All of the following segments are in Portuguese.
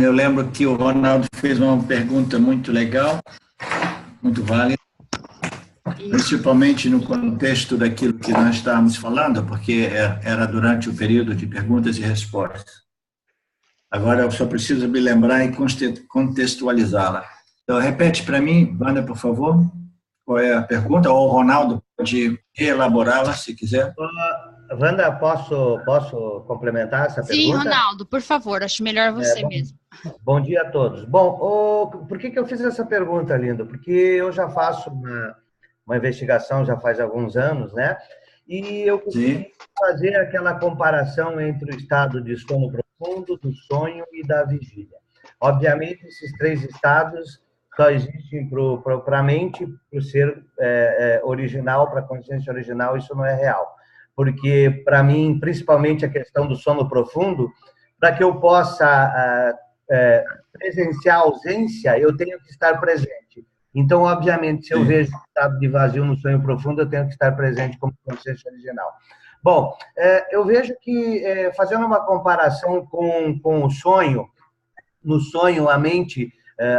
Eu lembro que o Ronaldo fez uma pergunta muito legal, muito válida, Isso. principalmente no contexto daquilo que nós estávamos falando, porque era durante o período de perguntas e respostas. Agora eu só preciso me lembrar e contextualizá-la. Então, repete para mim, Wanda, por favor, qual é a pergunta, ou o Ronaldo pode elaborá-la, se quiser. Wanda, posso complementar essa Sim, pergunta? Ronaldo, por favor, acho melhor você Bom, mesmo. bom dia a todos. Bom, por que eu fiz essa pergunta, Lindo? Porque eu já faço uma investigação já faz alguns anos, né? E eu costumo Sim, fazer aquela comparação entre o estado de sono profundo, do sonho e da vigília. Obviamente, esses três estados só existem para a mente, para o ser original, para a consciência original, isso não é real. Porque, para mim, principalmente a questão do sono profundo, para que eu possa presenciar a ausência, eu tenho que estar presente. Então, obviamente, se eu sim. vejo um estado de vazio no sonho profundo, eu tenho que estar presente como consciência original. Bom, eu vejo que, fazendo uma comparação com o sonho, no sonho, a mente,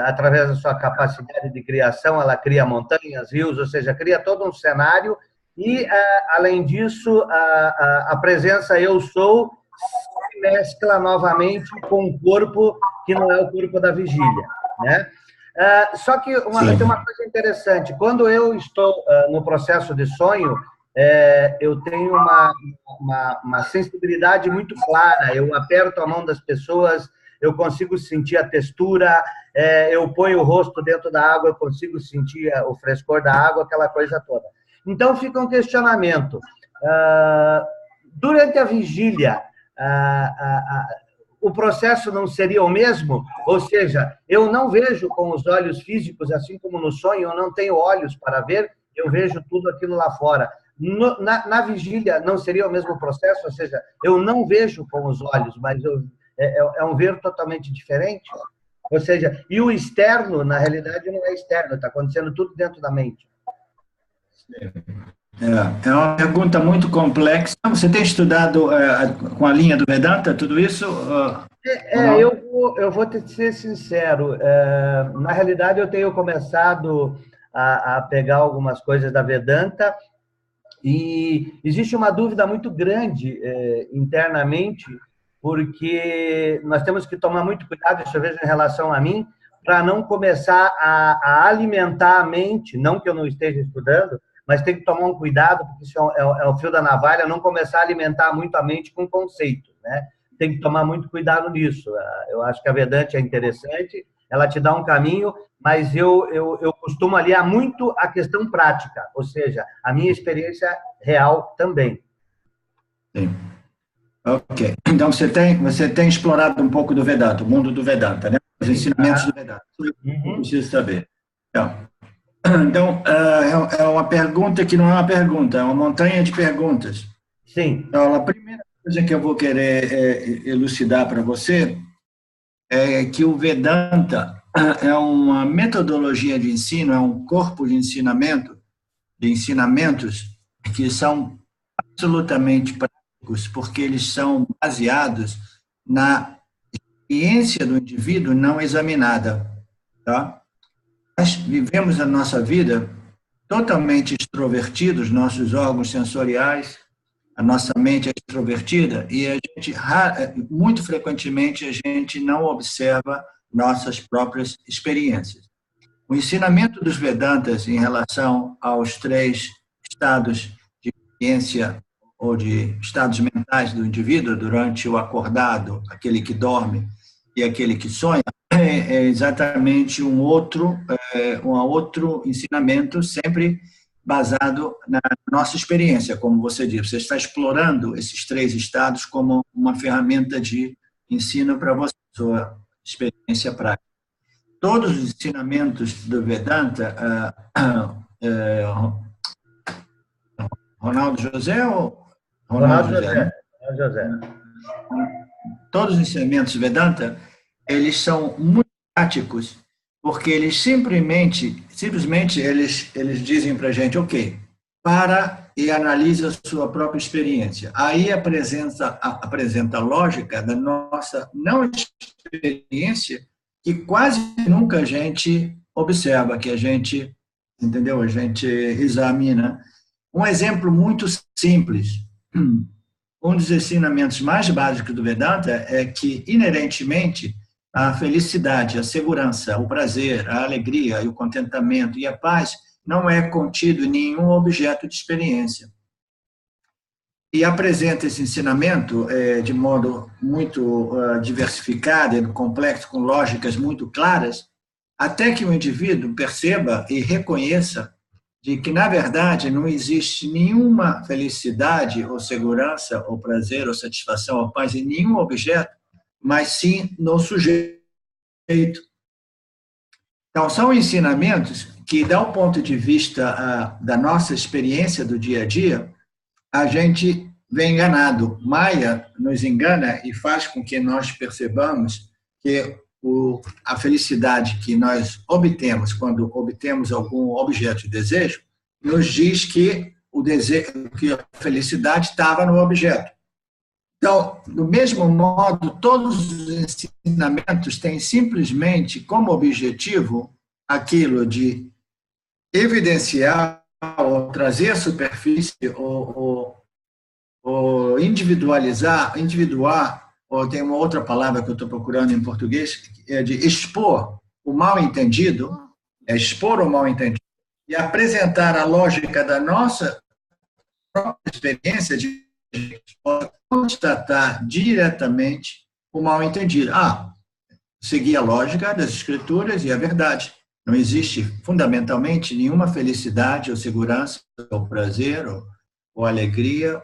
através da sua capacidade de criação, ela cria montanhas, rios, ou seja, cria todo um cenário e, além disso, a presença eu sou se mescla novamente com um corpo que não é o corpo da vigília, né? Só que tem uma Sim. coisa interessante. Quando eu estou no processo de sonho, eu tenho uma sensibilidade muito clara. Eu aperto a mão das pessoas, eu consigo sentir a textura, eu ponho o rosto dentro da água, eu consigo sentir o frescor da água, aquela coisa toda. Então, fica um questionamento. Durante a vigília, o processo não seria o mesmo? Ou seja, eu não vejo com os olhos físicos, assim como no sonho, eu não tenho olhos para ver, eu vejo tudo aquilo lá fora. Na vigília não seria o mesmo processo? Ou seja, eu não vejo com os olhos, mas é um ver totalmente diferente? Ou seja, e o externo, na realidade, não é externo, está acontecendo tudo dentro da mente. É uma pergunta muito complexa. Você tem estudado com a linha do Vedanta tudo isso, Ronaldo? Eu vou te ser sincero. Na realidade, eu tenho começado a pegar algumas coisas da Vedanta e existe uma dúvida muito grande internamente, porque nós temos que tomar muito cuidado, isso eu vejo em relação a mim, para não começar a alimentar a mente, não que eu não esteja estudando, mas tem que tomar um cuidado, porque isso é o fio da navalha, não começar a alimentar muito a mente com conceitos, né? Tem que tomar muito cuidado nisso. Eu acho que a Vedante é interessante, ela te dá um caminho, mas eu costumo aliar muito a questão prática, ou seja, a minha experiência real também. Sim. Ok. Então, você tem explorado um pouco do Vedanta, o mundo do Vedanta, né? Os ensinamentos do Vedanta. Isso eu Uhum. preciso saber. Então, é uma pergunta que não é uma pergunta, é uma montanha de perguntas. Sim. Então, a primeira coisa que eu vou querer elucidar para você é que o Vedanta é uma metodologia de ensino, é um corpo de ensinamento, de ensinamentos que são absolutamente práticos, porque eles são baseados na experiência do indivíduo não examinada, tá? Nós vivemos a nossa vida totalmente extrovertidos, nossos órgãos sensoriais, a nossa mente é extrovertida e a gente, muito frequentemente, a gente não observa nossas próprias experiências. O ensinamento dos Vedantas em relação aos três estados de consciência ou de estados mentais do indivíduo durante o acordado, aquele que dorme e aquele que sonha, é exatamente um outro ensinamento, sempre baseado na nossa experiência, como você disse. Você está explorando esses três estados como uma ferramenta de ensino para você, sua experiência prática. Todos os ensinamentos do Vedanta, Ronaldo José ou Ronaldo Ronaldo José, José. né? Ronaldo José. Todos os ensinamentos Vedanta, eles são muito práticos, porque eles simplesmente eles dizem para a gente, ok, para e analisa a sua própria experiência. Aí apresenta a lógica da nossa não experiência, que quase nunca a gente observa, que a gente, entendeu? A gente examina. Um exemplo muito simples. Um dos ensinamentos mais básicos do Vedanta é que, inerentemente, a felicidade, a segurança, o prazer, a alegria e o contentamento e a paz não é contido em nenhum objeto de experiência. E apresenta esse ensinamento de modo muito diversificado e complexo, com lógicas muito claras, até que o indivíduo perceba e reconheça de que, na verdade, não existe nenhuma felicidade ou segurança ou prazer ou satisfação ou paz em nenhum objeto, mas sim no sujeito. Então, são ensinamentos que, do ponto de vista da nossa experiência do dia a dia, a gente vem enganado. Maya nos engana e faz com que nós percebamos que a felicidade que nós obtemos quando obtemos algum objeto de desejo nos diz que que a felicidade estava no objeto. Então, do mesmo modo, todos os ensinamentos têm simplesmente como objetivo aquilo de evidenciar ou trazer à superfície ou individuar, ou tem uma outra palavra que eu estou procurando em português, que é de expor o mal-entendido, expor o mal-entendido e apresentar a lógica da nossa própria experiência de constatar diretamente o mal-entendido. Seguir a lógica das escrituras e a verdade. Não existe, fundamentalmente, nenhuma felicidade ou segurança ou prazer ou alegria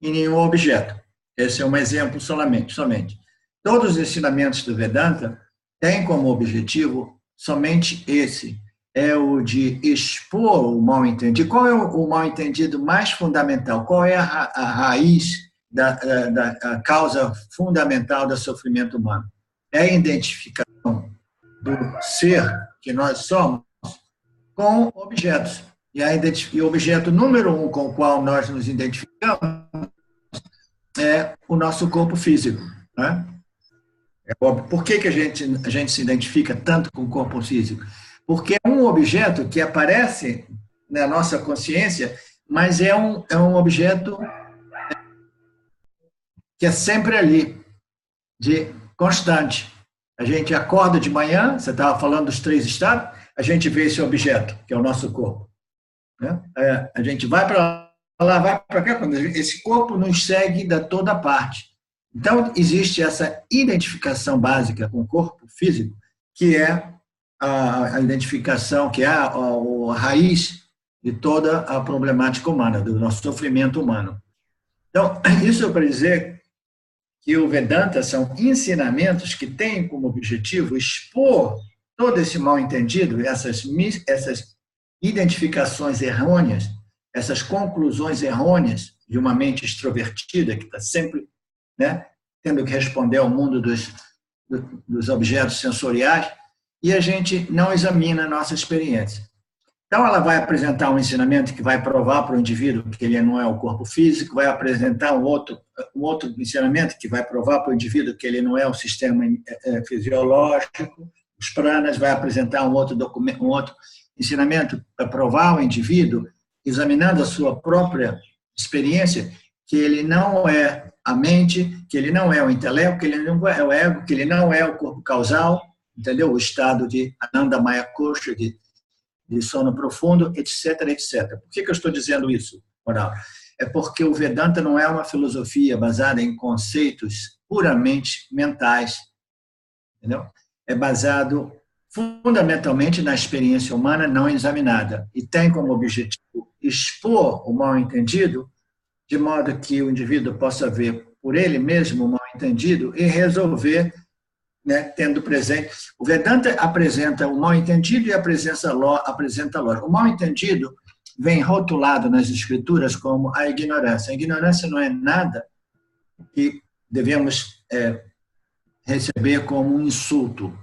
em nenhum objeto. Esse é um exemplo somente. Todos os ensinamentos do Vedanta têm como objetivo somente esse, é o de expor o mal-entendido. Qual é o mal-entendido mais fundamental? Qual é a raiz da causa fundamental do sofrimento humano? É a identificação do ser que nós somos com objetos. E o objeto número 1 com o qual nós nos identificamos é o nosso corpo físico. Né? Por que a gente se identifica tanto com o corpo físico? Porque é um objeto que aparece na nossa consciência, mas é um objeto que é sempre ali, de constante. A gente acorda de manhã, você estava falando dos 3 estados, a gente vê esse objeto, que é o nosso corpo. Né? A gente vai para lá, vai para cá, esse corpo nos segue da toda parte. Então, existe essa identificação básica com o corpo físico, que é a identificação, que é a raiz de toda a problemática humana, do nosso sofrimento humano. Então, isso é para dizer que o Vedanta são ensinamentos que têm como objetivo expor todo esse mal-entendido, essas identificações errôneas, essas conclusões errôneas de uma mente extrovertida que está sempre, né, tendo que responder ao mundo dos objetos sensoriais, e a gente não examina a nossa experiência. Então, ela vai apresentar um ensinamento que vai provar para o indivíduo que ele não é o corpo físico, vai apresentar um outro ensinamento que vai provar para o indivíduo que ele não é o sistema fisiológico, os pranas, vai apresentar um outro ensinamento para provar ao indivíduo, examinando a sua própria experiência, que ele não é a mente, que ele não é o intelecto, que ele não é o ego, que ele não é o corpo causal, entendeu? O estado de Anandamaya Kosha, de sono profundo, etc, etc. Por que eu estou dizendo isso, Moral? É porque o Vedanta não é uma filosofia baseada em conceitos puramente mentais, entendeu? É baseado fundamentalmente na experiência humana não examinada e tem como objetivo expor o mal-entendido de modo que o indivíduo possa ver por ele mesmo o mal-entendido e resolver, né, tendo presente. O Vedanta apresenta o mal-entendido e apresenta a lógica. O mal-entendido vem rotulado nas escrituras como a ignorância. A ignorância não é nada que devemos receber como um insulto.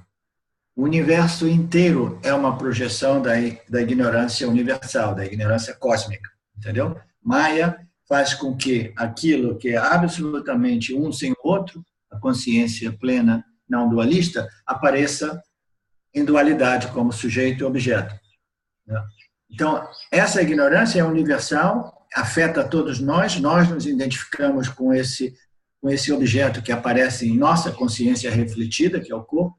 O universo inteiro é uma projeção da ignorância universal, da ignorância cósmica, entendeu? Maya faz com que aquilo que é absolutamente um sem o outro, a consciência plena não dualista, apareça em dualidade como sujeito e objeto. Então, essa ignorância é universal, afeta todos nós nos identificamos com esse objeto que aparece em nossa consciência refletida, que é o corpo.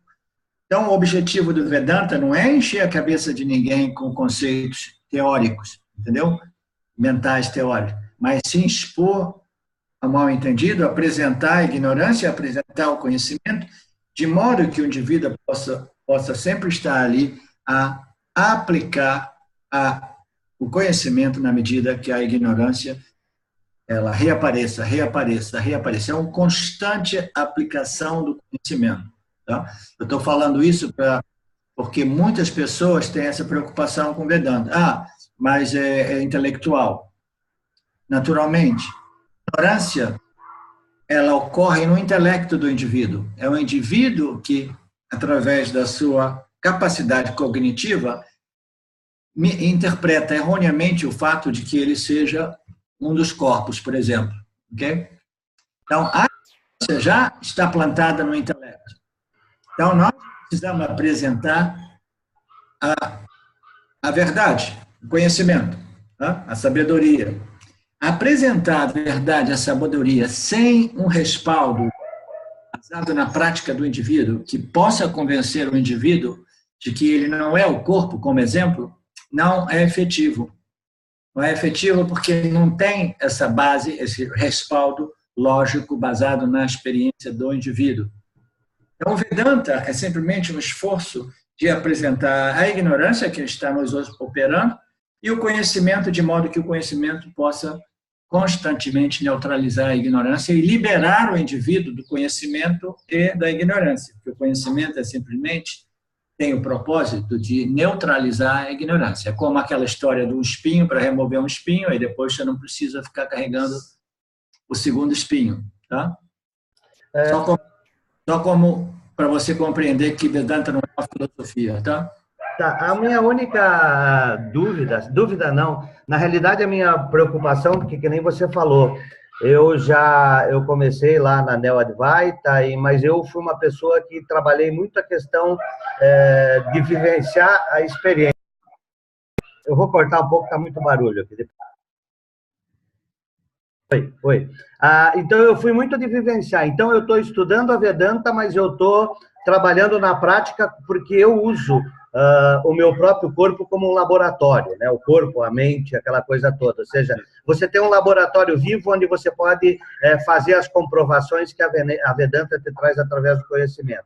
Então, o objetivo do Vedanta não é encher a cabeça de ninguém com conceitos teóricos, entendeu? Mentais teóricos, mas sim expor ao mal-entendido, apresentar a ignorância, apresentar o conhecimento, de modo que o indivíduo possa sempre estar ali a aplicar o conhecimento na medida que a ignorância ela reapareça. É uma constante aplicação do conhecimento. Tá? Eu estou falando isso porque muitas pessoas têm essa preocupação com Vedanta. Mas é intelectual. Naturalmente, a ignorância ela ocorre no intelecto do indivíduo. É o indivíduo que, através da sua capacidade cognitiva, interpreta erroneamente o fato de que ele seja um dos corpos, por exemplo. Okay? Então, a ignorância já está plantada no intelecto. Então, nós precisamos apresentar a verdade, o conhecimento, a sabedoria. Apresentar a verdade, a sabedoria, sem um respaldo baseado na prática do indivíduo, que possa convencer o indivíduo de que ele não é o corpo, como exemplo, não é efetivo. Não é efetivo porque não tem essa base, esse respaldo lógico baseado na experiência do indivíduo. Então, o Vedanta é simplesmente um esforço de apresentar a ignorância que está nos operando e o conhecimento, de modo que o conhecimento possa constantemente neutralizar a ignorância e liberar o indivíduo do conhecimento e da ignorância, porque o conhecimento é simplesmente tem o propósito de neutralizar a ignorância. É como aquela história do espinho para remover um espinho, aí depois você não precisa ficar carregando o segundo espinho. Tá? Só como para você compreender que Vedanta não é uma filosofia. Tá? Tá, a minha única dúvida não, na realidade a minha preocupação, porque que nem você falou, eu comecei lá na Neo Advaita, mas eu fui uma pessoa que trabalhei muito a questão de vivenciar a experiência. Eu vou cortar um pouco, está muito barulho aqui. Oi. Então, eu fui muito de vivenciar. Então, eu estou estudando a Vedanta, mas eu estou trabalhando na prática porque eu uso o meu próprio corpo como um laboratório, né? O corpo, a mente, aquela coisa toda. Ou seja, você tem um laboratório vivo onde você pode fazer as comprovações que a Vedanta te traz através do conhecimento.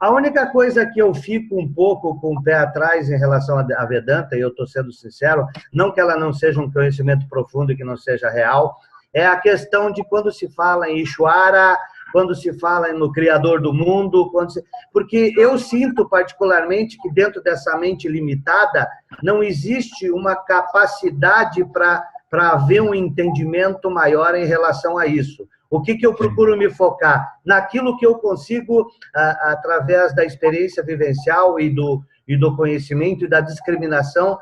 A única coisa que eu fico um pouco com o pé atrás em relação à Vedanta, e eu estou sendo sincero, não que ela não seja um conhecimento profundo e que não seja real, é a questão de quando se fala em Ishvara, quando se fala no Criador do mundo, porque eu sinto particularmente que dentro dessa mente limitada não existe uma capacidade para haver um entendimento maior em relação a isso. O que eu procuro me focar? Naquilo que eu consigo, através da experiência vivencial e do conhecimento e da discriminação,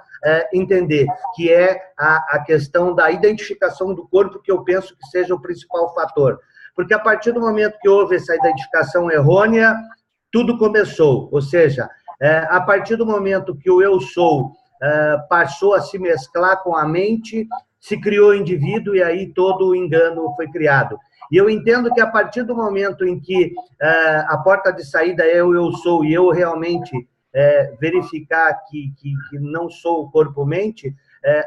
entender, que é a questão da identificação do corpo, que eu penso que seja o principal fator. Porque a partir do momento que houve essa identificação errônea, tudo começou. Ou seja, a partir do momento que o eu sou passou a se mesclar com a mente, se criou o indivíduo e aí todo o engano foi criado. E eu entendo que a partir do momento em que a porta de saída é o eu sou e eu realmente verificar que não sou o corpo-mente,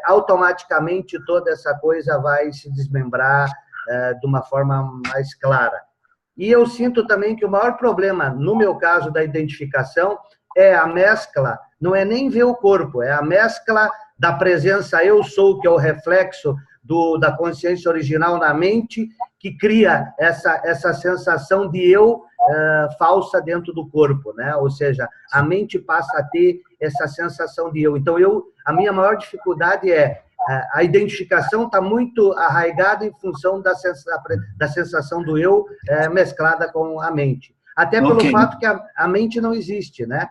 automaticamente toda essa coisa vai se desmembrar de uma forma mais clara. E eu sinto também que o maior problema, no meu caso, da identificação, é a mescla, não é nem ver o corpo, é a mescla da presença eu sou, que é o reflexo da consciência original na mente, que cria essa sensação de eu falsa dentro do corpo, né? Ou seja, a mente passa a ter essa sensação de eu. Então, a minha maior dificuldade a identificação está muito arraigada em função da sensação do eu mesclada com a mente. Até pelo fato que a mente não existe, né?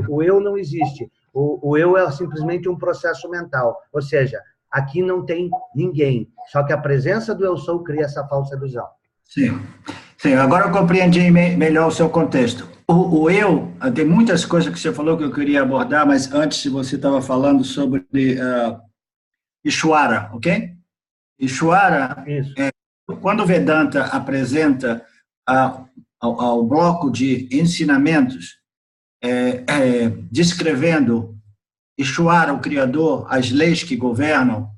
O eu não existe. O eu é simplesmente um processo mental. Ou seja, aqui não tem ninguém. Só que a presença do eu sou cria essa falsa ilusão. Sim, sim. Agora eu compreendi melhor o seu contexto. O eu, tem muitas coisas que você falou que eu queria abordar, mas antes você estava falando sobre Ishvara, ok? Ishvara, quando o Vedanta apresenta ao bloco de ensinamentos, descrevendo Ishvara, o Criador, as leis que governam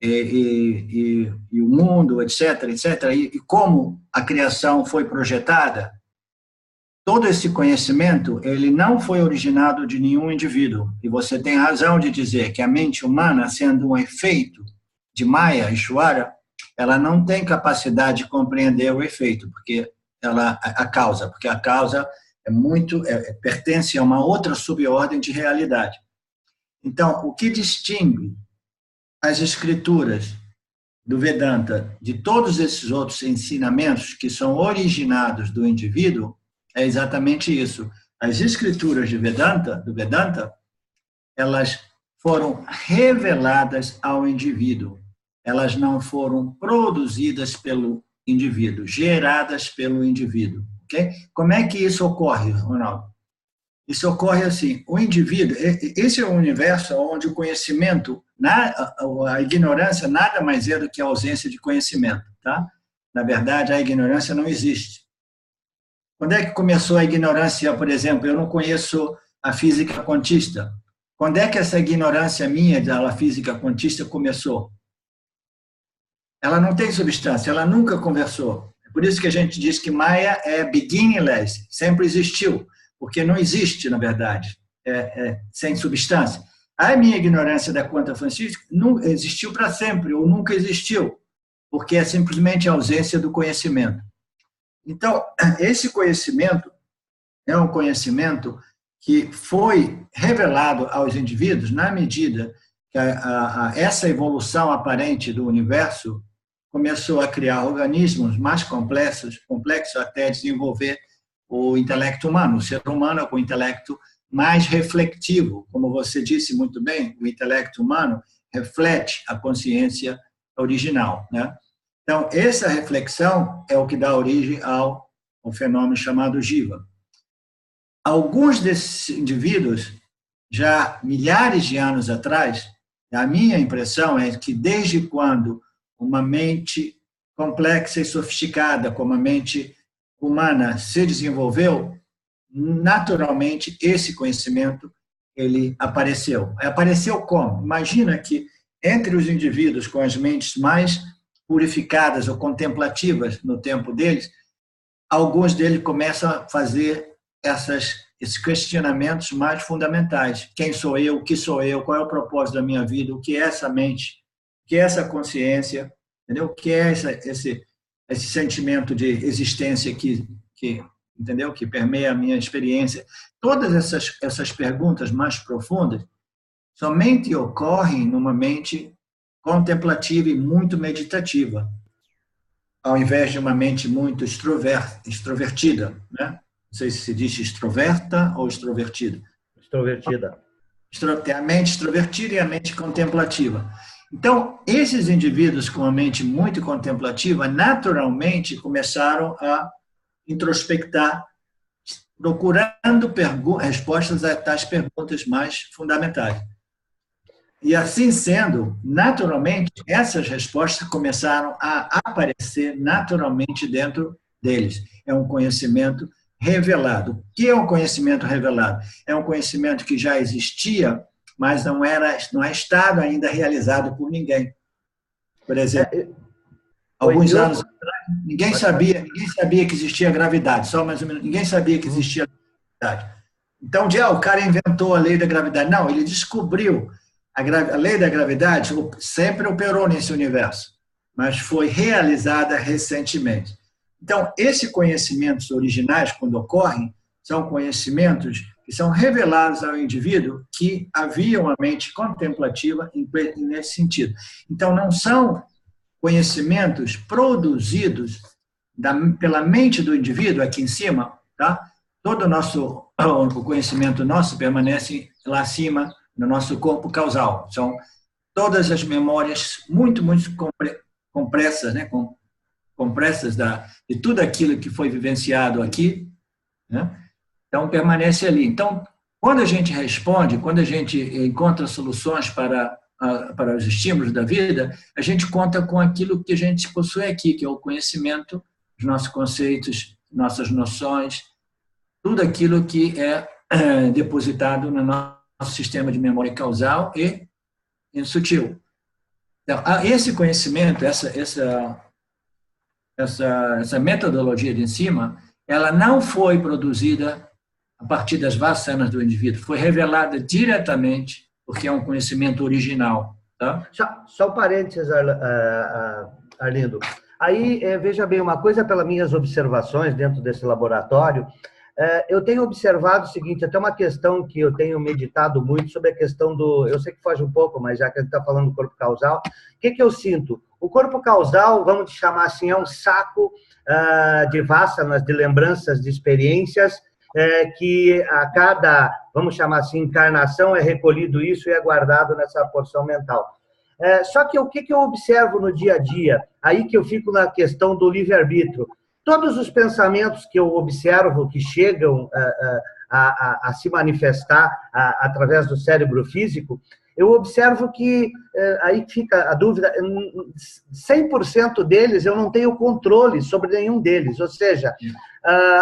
e o mundo, etc., etc., e como a criação foi projetada, todo esse conhecimento, ele não foi originado de nenhum indivíduo. E você tem razão de dizer que a mente humana, sendo um efeito de Maya, Ishvara, ela não tem capacidade de compreender o efeito, porque a causa pertence a uma outra subordem de realidade. Então, o que distingue as escrituras do Vedanta de todos esses outros ensinamentos que são originados do indivíduo é exatamente isso. As escrituras do Vedanta, elas foram reveladas ao indivíduo. Elas não foram produzidas pelo indivíduo, geradas pelo indivíduo. Okay? Como é que isso ocorre, Ronaldo? Isso ocorre assim, o indivíduo, esse é um universo onde o conhecimento, a ignorância nada mais é do que a ausência de conhecimento, tá? Na verdade, a ignorância não existe. Quando é que começou a ignorância, por exemplo? Eu não conheço a física quantista. Quando é que essa ignorância minha da física quantista começou? Ela não tem substância, ela nunca conversou. É por isso que a gente diz que Maya é beginningless, sempre existiu. Porque não existe, na verdade, sem substância. A minha ignorância da quanta física não existiu para sempre, ou nunca existiu, porque é simplesmente a ausência do conhecimento. Então, esse conhecimento é um conhecimento que foi revelado aos indivíduos na medida que essa evolução aparente do universo começou a criar organismos mais complexos até desenvolver o intelecto humano. O ser humano é com o intelecto mais reflexivo. Como você disse muito bem, o intelecto humano reflete a consciência original, né? Então, essa reflexão é o que dá origem ao fenômeno chamado Jiva. Alguns desses indivíduos, já milhares de anos atrás, a minha impressão é que desde quando uma mente complexa e sofisticada, como a mente humana se desenvolveu, naturalmente esse conhecimento ele apareceu. Apareceu como? Imagina que entre os indivíduos com as mentes mais purificadas ou contemplativas no tempo deles, alguns deles começam a fazer esses questionamentos mais fundamentais. Quem sou eu? O que sou eu? Qual é o propósito da minha vida? O que é essa mente? O que é essa consciência? Entendeu? O que é esse sentimento de existência entendeu? Que permeia a minha experiência. Todas essas perguntas mais profundas somente ocorrem numa mente contemplativa e muito meditativa, ao invés de uma mente muito extrovertida, né? Não sei se diz extroverta ou extrovertida. Extrovertida. Tem a mente extrovertida e a mente contemplativa. Então, esses indivíduos com a mente muito contemplativa, naturalmente começaram a introspectar, procurando respostas a tais perguntas mais fundamentais. E assim sendo, naturalmente, essas respostas começaram a aparecer naturalmente dentro deles. É um conhecimento revelado. O que é um conhecimento revelado? É um conhecimento que já existia, mas não é estado ainda realizado por ninguém. Por exemplo, alguns anos atrás, ninguém sabia que existia gravidade, só mais ou menos, ninguém sabia que existia gravidade. Então, o cara inventou a lei da gravidade. Não, ele descobriu a lei da gravidade, sempre operou nesse universo, mas foi realizada recentemente. Então, esses conhecimentos originais, quando ocorrem, são conhecimentos que são revelados ao indivíduo que havia uma mente contemplativa nesse sentido. Então, não são conhecimentos produzidos pela mente do indivíduo aqui em cima, tá? Todo o conhecimento nosso permanece lá acima no nosso corpo causal. todas as memórias muito compressas, né? Compressas de tudo aquilo que foi vivenciado aqui, né? Então, permanece ali. Então, quando a gente responde, quando a gente encontra soluções para os estímulos da vida, a gente conta com aquilo que a gente possui aqui, que é o conhecimento, os nossos conceitos, nossas noções, tudo aquilo que é depositado no nosso sistema de memória causal e sutil. Então, esse conhecimento, essa metodologia de enzima, ela não foi produzida a partir das vasanas do indivíduo, foi revelada diretamente, porque é um conhecimento original. Tá? Só um parênteses, Arlindo. Aí, veja bem, uma coisa pelas minhas observações dentro desse laboratório, eu tenho observado o seguinte, até uma questão que eu tenho meditado muito sobre a questão eu sei que foge um pouco, mas já que a gente está falando do corpo causal, o que eu sinto? O corpo causal, vamos chamar assim, é um saco de vasanas, de lembranças, de experiências, que a cada, vamos chamar assim, encarnação é recolhido isso e é guardado nessa porção mental. Só que o que eu observo no dia a dia, aí que eu fico na questão do livre-arbítrio, todos os pensamentos que eu observo que chegam a se manifestar através do cérebro físico, eu observo que, aí fica a dúvida, 100% deles eu não tenho controle sobre nenhum deles, ou seja,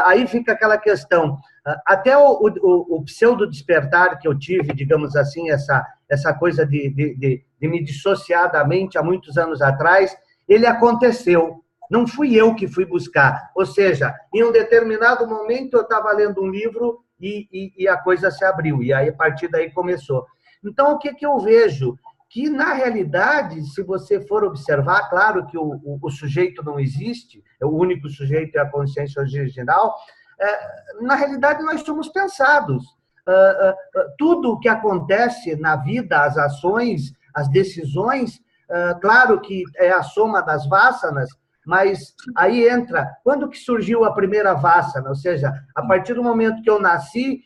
aí fica aquela questão, até o pseudo-despertar que eu tive, digamos assim, essa coisa de me dissociar da mente há muitos anos atrás, ele aconteceu. Não fui eu que fui buscar. Ou seja, em um determinado momento eu estava lendo um livro e a coisa se abriu. E aí, a partir daí, começou. Então, o que eu vejo? Que, na realidade, se você for observar, claro que o sujeito não existe, o único sujeito é a consciência original, na realidade, nós somos pensados. Tudo o que acontece na vida, as ações, as decisões, claro que é a soma das vasanas, mas aí entra, quando que surgiu a primeira vasana? Ou seja, a partir do momento que eu nasci,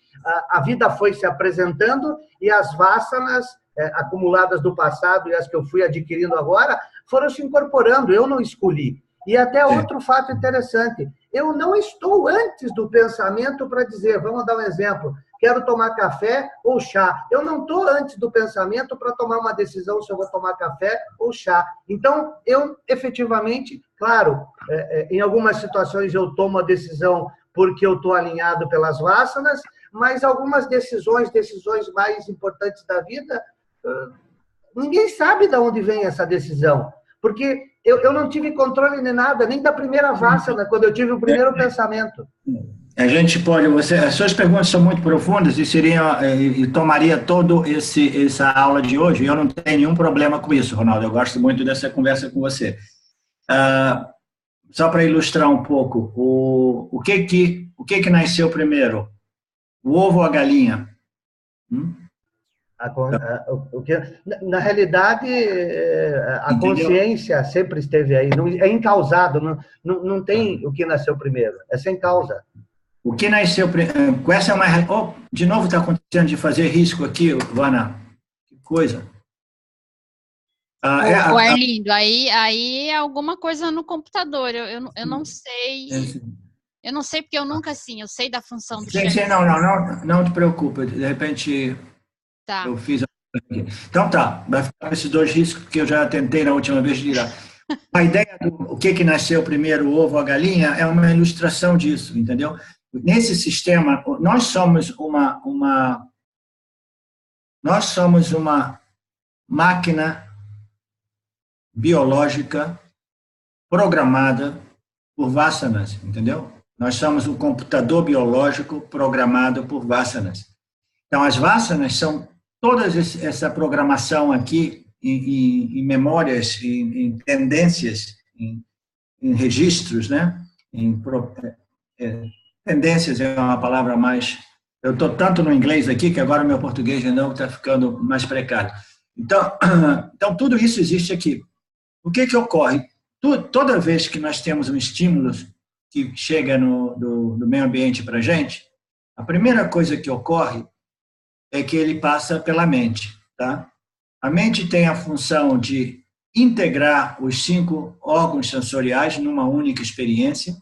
a vida foi se apresentando e as vasanas acumuladas do passado e as que eu fui adquirindo agora foram se incorporando, eu não escolhi. E até outro fato interessante, eu não estou antes do pensamento para dizer, vamos dar um exemplo, quero tomar café ou chá. Eu não estou antes do pensamento para tomar uma decisão se eu vou tomar café ou chá. Então, eu efetivamente, claro, em algumas situações eu tomo a decisão porque eu estou alinhado pelas vasanas, mas algumas decisões mais importantes da vida, ninguém sabe de onde vem essa decisão. Porque eu não tive controle de nada, nem da primeira vasana, quando eu tive o primeiro pensamento. A gente pode, as suas perguntas são muito profundas e tomaria toda essa aula de hoje. Eu não tenho nenhum problema com isso, Ronaldo. Eu gosto muito dessa conversa com você. Só para ilustrar um pouco, o que nasceu primeiro? O ovo ou a galinha? Na realidade, a consciência sempre esteve aí. É incausado, não tem o que nasceu primeiro. É sem causa. O que nasceu primeiro? Essa é uma... de novo está acontecendo de fazer risco aqui, Vana. Que coisa. Arlindo, aí é alguma coisa no computador. Eu não sei. Eu não sei porque eu nunca, assim, eu sei da função do chat. Não te preocupe. De repente, eu fiz... Então tá, vai ficar com esses dois riscos que eu já tentei na última vez de tirar. A ideia do que nasceu primeiro, o ovo ou a galinha, é uma ilustração disso, entendeu? Nesse sistema, nós somos uma máquina biológica programada por vasanas, entendeu? Nós somos um computador biológico programado por vasanas. Então, as vasanas são toda essa programação aqui em memórias, em tendências, em registros, né? Tendências é uma palavra mais... Eu estou tanto no inglês aqui que agora o meu português já não está ficando mais precário. Então, tudo isso existe aqui. O que ocorre? Toda vez que nós temos um estímulo que chega do meio ambiente para a gente, a primeira coisa que ocorre é que ele passa pela mente, tá? A mente tem a função de integrar os 5 órgãos sensoriais numa única experiência.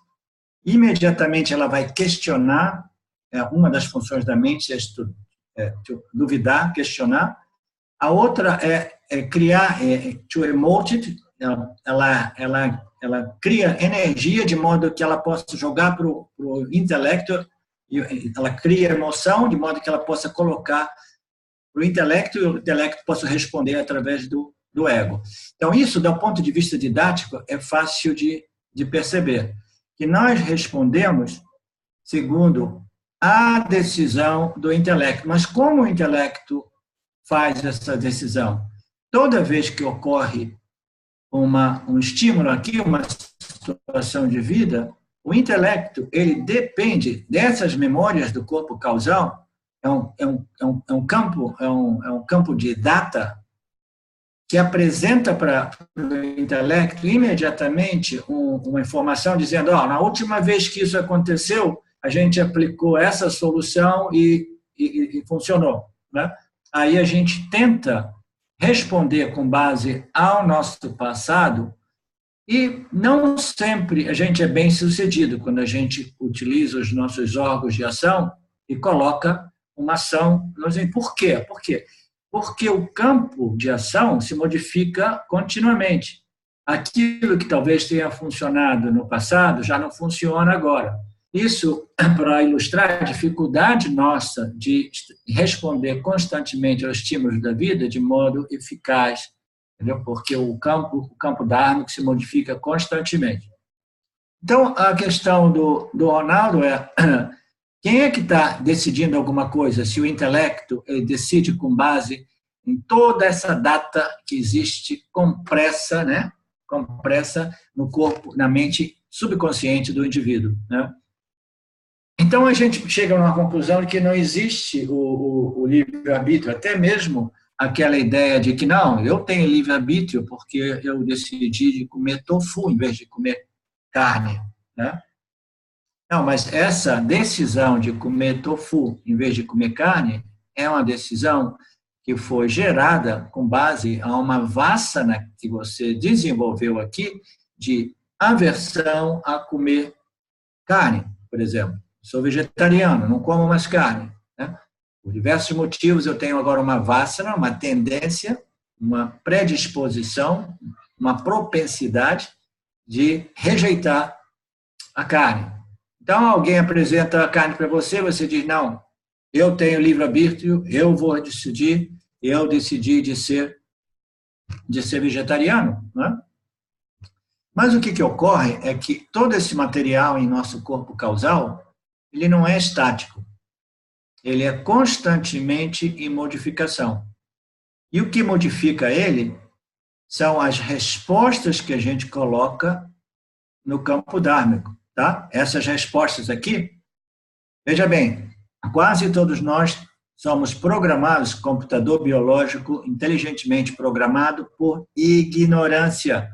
Imediatamente ela vai questionar, uma das funções da mente é duvidar, questionar. A outra é criar, to emote it, ela cria energia de modo que ela possa jogar para o intelecto, ela cria emoção de modo que ela possa colocar para o intelecto e o intelecto possa responder através do ego. Então, isso, do ponto de vista didático, é fácil de perceber, que nós respondemos segundo a decisão do intelecto. Mas como o intelecto faz essa decisão? Toda vez que ocorre um estímulo aqui, uma situação de vida, o intelecto, ele depende dessas memórias do corpo causal, é um campo de data que apresenta para o intelecto imediatamente uma informação dizendo, na última vez que isso aconteceu, a gente aplicou essa solução e funcionou, né? Aí a gente tenta responder com base ao nosso passado e não sempre a gente é bem sucedido quando a gente utiliza os nossos órgãos de ação e coloca uma ação. Por quê? Porque o campo de ação se modifica continuamente. Aquilo que talvez tenha funcionado no passado já não funciona agora. Isso para ilustrar a dificuldade nossa de responder constantemente aos estímulos da vida de modo eficaz, entendeu? Porque o campo dármico se modifica constantemente. Então, a questão do Ronaldo é: quem é que está decidindo alguma coisa? Se o intelecto ele decide com base em toda essa data que existe compressa, né? Compressa no corpo, na mente subconsciente do indivíduo, né? Então, a gente chega a uma conclusão de que não existe o livre-arbítrio, até mesmo aquela ideia de que, não, eu tenho livre-arbítrio porque eu decidi de comer tofu em vez de comer carne, né? Não, mas essa decisão de comer tofu em vez de comer carne é uma decisão que foi gerada com base a uma vassana que você desenvolveu aqui de aversão a comer carne, por exemplo. Sou vegetariano, não como mais carne, né? Por diversos motivos eu tenho agora uma vassana, uma tendência, uma predisposição, uma propensidade de rejeitar a carne. Então, alguém apresenta a carne para você, você diz, não, eu tenho livre-arbítrio, eu vou decidir, eu decidi de ser vegetariano, né? Mas o que ocorre é que todo esse material em nosso corpo causal, ele não é estático, ele é constantemente em modificação. E o que modifica ele são as respostas que a gente coloca no campo dármico, tá? Essas respostas aqui, veja bem, quase todos nós somos programados, computador biológico inteligentemente programado por ignorância.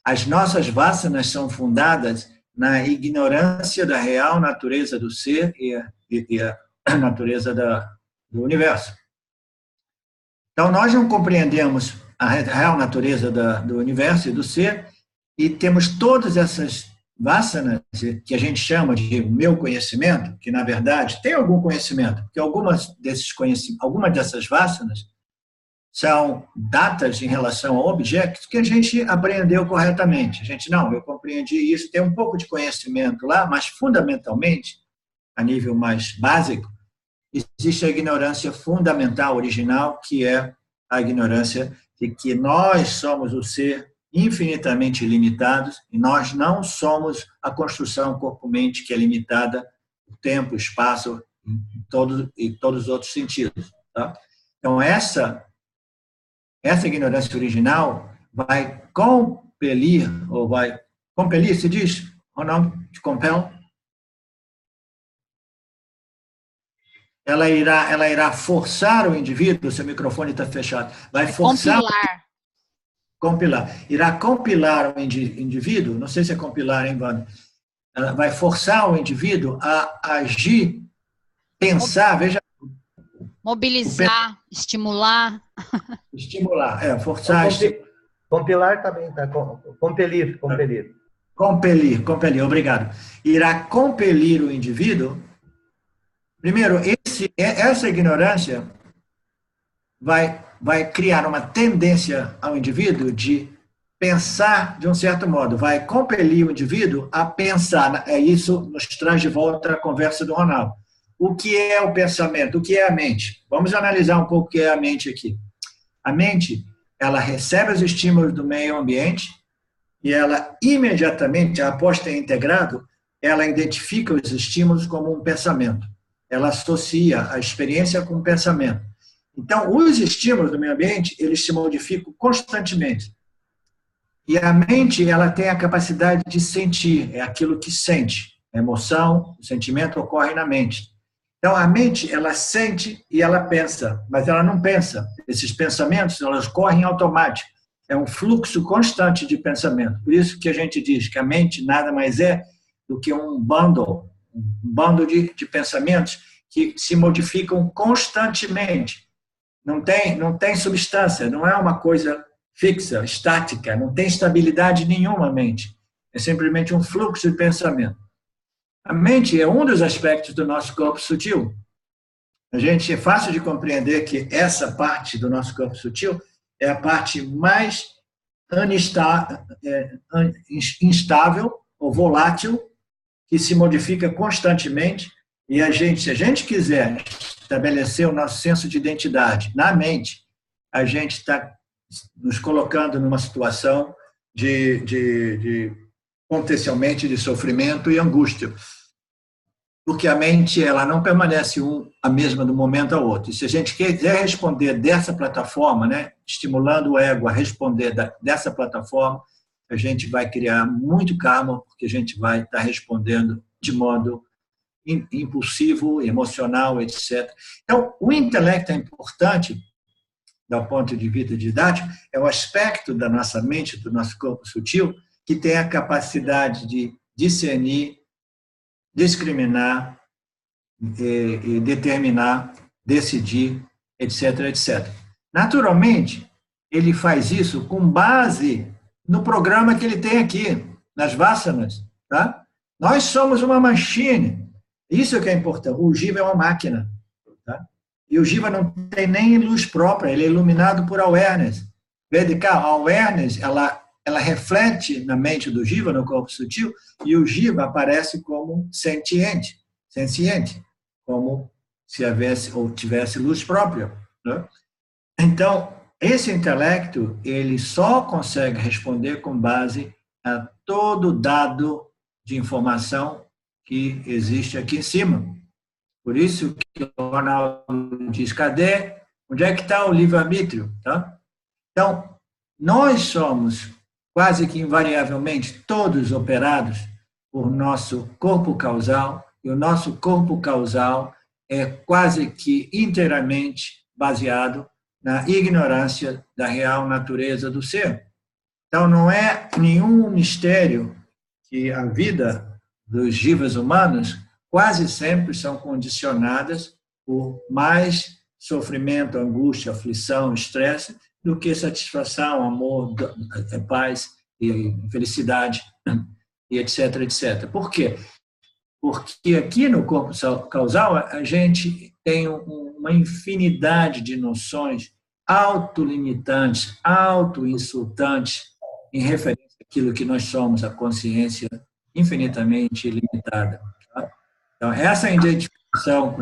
As nossas vassanas são fundadas na ignorância da real natureza do ser e a natureza do universo. Então, nós não compreendemos a real natureza do universo e do ser e temos todas essas vassanas, que a gente chama de meu conhecimento, que, na verdade, tem algum conhecimento, porque algumas dessas vassanas são datas em relação a objetos que a gente aprendeu corretamente. A gente, não, eu compreendi isso, tem um pouco de conhecimento lá, mas, fundamentalmente, a nível mais básico, existe a ignorância fundamental, original, que é a ignorância de que nós somos o ser infinitamente limitados e nós não somos a construção corpo-mente que é limitada por tempo, espaço e todos os outros sentidos, tá? Então, essa ignorância original vai compelir, se diz, ou não, de compel? Ela irá forçar o indivíduo, seu microfone está fechado, vai forçar... Compilar. Irá compilar o indivíduo, não sei se é compilar, hein, Wanda? Ela vai forçar o indivíduo a agir, pensar, veja, Mobilizar, estimular. Estimular, forçar. Compilar também, tá? Compelir. Compelir, obrigado. Irá compelir o indivíduo. Primeiro, essa ignorância vai criar uma tendência ao indivíduo de pensar de um certo modo, vai compelir o indivíduo a pensar. Isso nos traz de volta a conversa do Ronaldo. O que é o pensamento? O que é a mente? Vamos analisar um pouco o que é a mente aqui. A mente, ela recebe os estímulos do meio ambiente e ela imediatamente, após ter integrado, ela identifica os estímulos como um pensamento. Ela associa a experiência com o pensamento. Então, os estímulos do meio ambiente, eles se modificam constantemente. E a mente, ela tem a capacidade de sentir, é aquilo que sente. A emoção, o sentimento ocorre na mente. Então, a mente, ela sente e ela pensa, mas ela não pensa. Esses pensamentos, elas correm automático. É um fluxo constante de pensamento. Por isso que a gente diz que a mente nada mais é do que um bando de pensamentos que se modificam constantemente. Não tem substância, não é uma coisa fixa, estática, não tem estabilidade nenhuma a mente. É simplesmente um fluxo de pensamento. A mente é um dos aspectos do nosso corpo sutil. É fácil de compreender que essa parte do nosso corpo sutil é a parte mais instável ou volátil, que se modifica constantemente, e se a gente quiser estabelecer o nosso senso de identidade na mente, a gente está nos colocando numa situação potencialmente de sofrimento e angústia. Porque a mente, ela não permanece a mesma do momento ao outro. E se a gente quiser responder dessa plataforma, né, estimulando o ego a responder dessa plataforma, a gente vai criar muito karma, porque a gente vai estar respondendo de modo impulsivo, emocional, etc. Então, o intelecto é importante, do ponto de vista didático, é o aspecto da nossa mente, do nosso corpo sutil, que tem a capacidade de discernir, discriminar, e determinar, decidir, etc., etc. Naturalmente, ele faz isso com base no programa que ele tem aqui, nas vasanas. Tá? Nós somos uma machine. Isso é que é importante. O Jiva é uma máquina. Tá? E o Jiva não tem nem luz própria, ele é iluminado por awareness. A awareness, ela reflete na mente do Jiva, no corpo sutil, e o Jiva aparece como senciente, como se houvesse ou tivesse luz própria. Né? Então, esse intelecto, ele só consegue responder com base a todo dado de informação que existe aqui em cima. Por isso que o Ronaldo diz, onde é que está o livre-arbítrio? Tá? Então, nós somos quase que invariavelmente todos operados por nosso corpo causal, e o nosso corpo causal é quase que inteiramente baseado na ignorância da real natureza do ser. Então, não é nenhum mistério que a vida dos jivas humanos quase sempre são condicionadas por mais sofrimento, angústia, aflição, estresse, do que satisfação, amor, paz e felicidade, e etc., etc. Por quê? Porque aqui no corpo causal a gente tem uma infinidade de noções autolimitantes, autoinsultantes, em referência àquilo que nós somos, a consciência infinitamente limitada. Tá? Então, essa identificação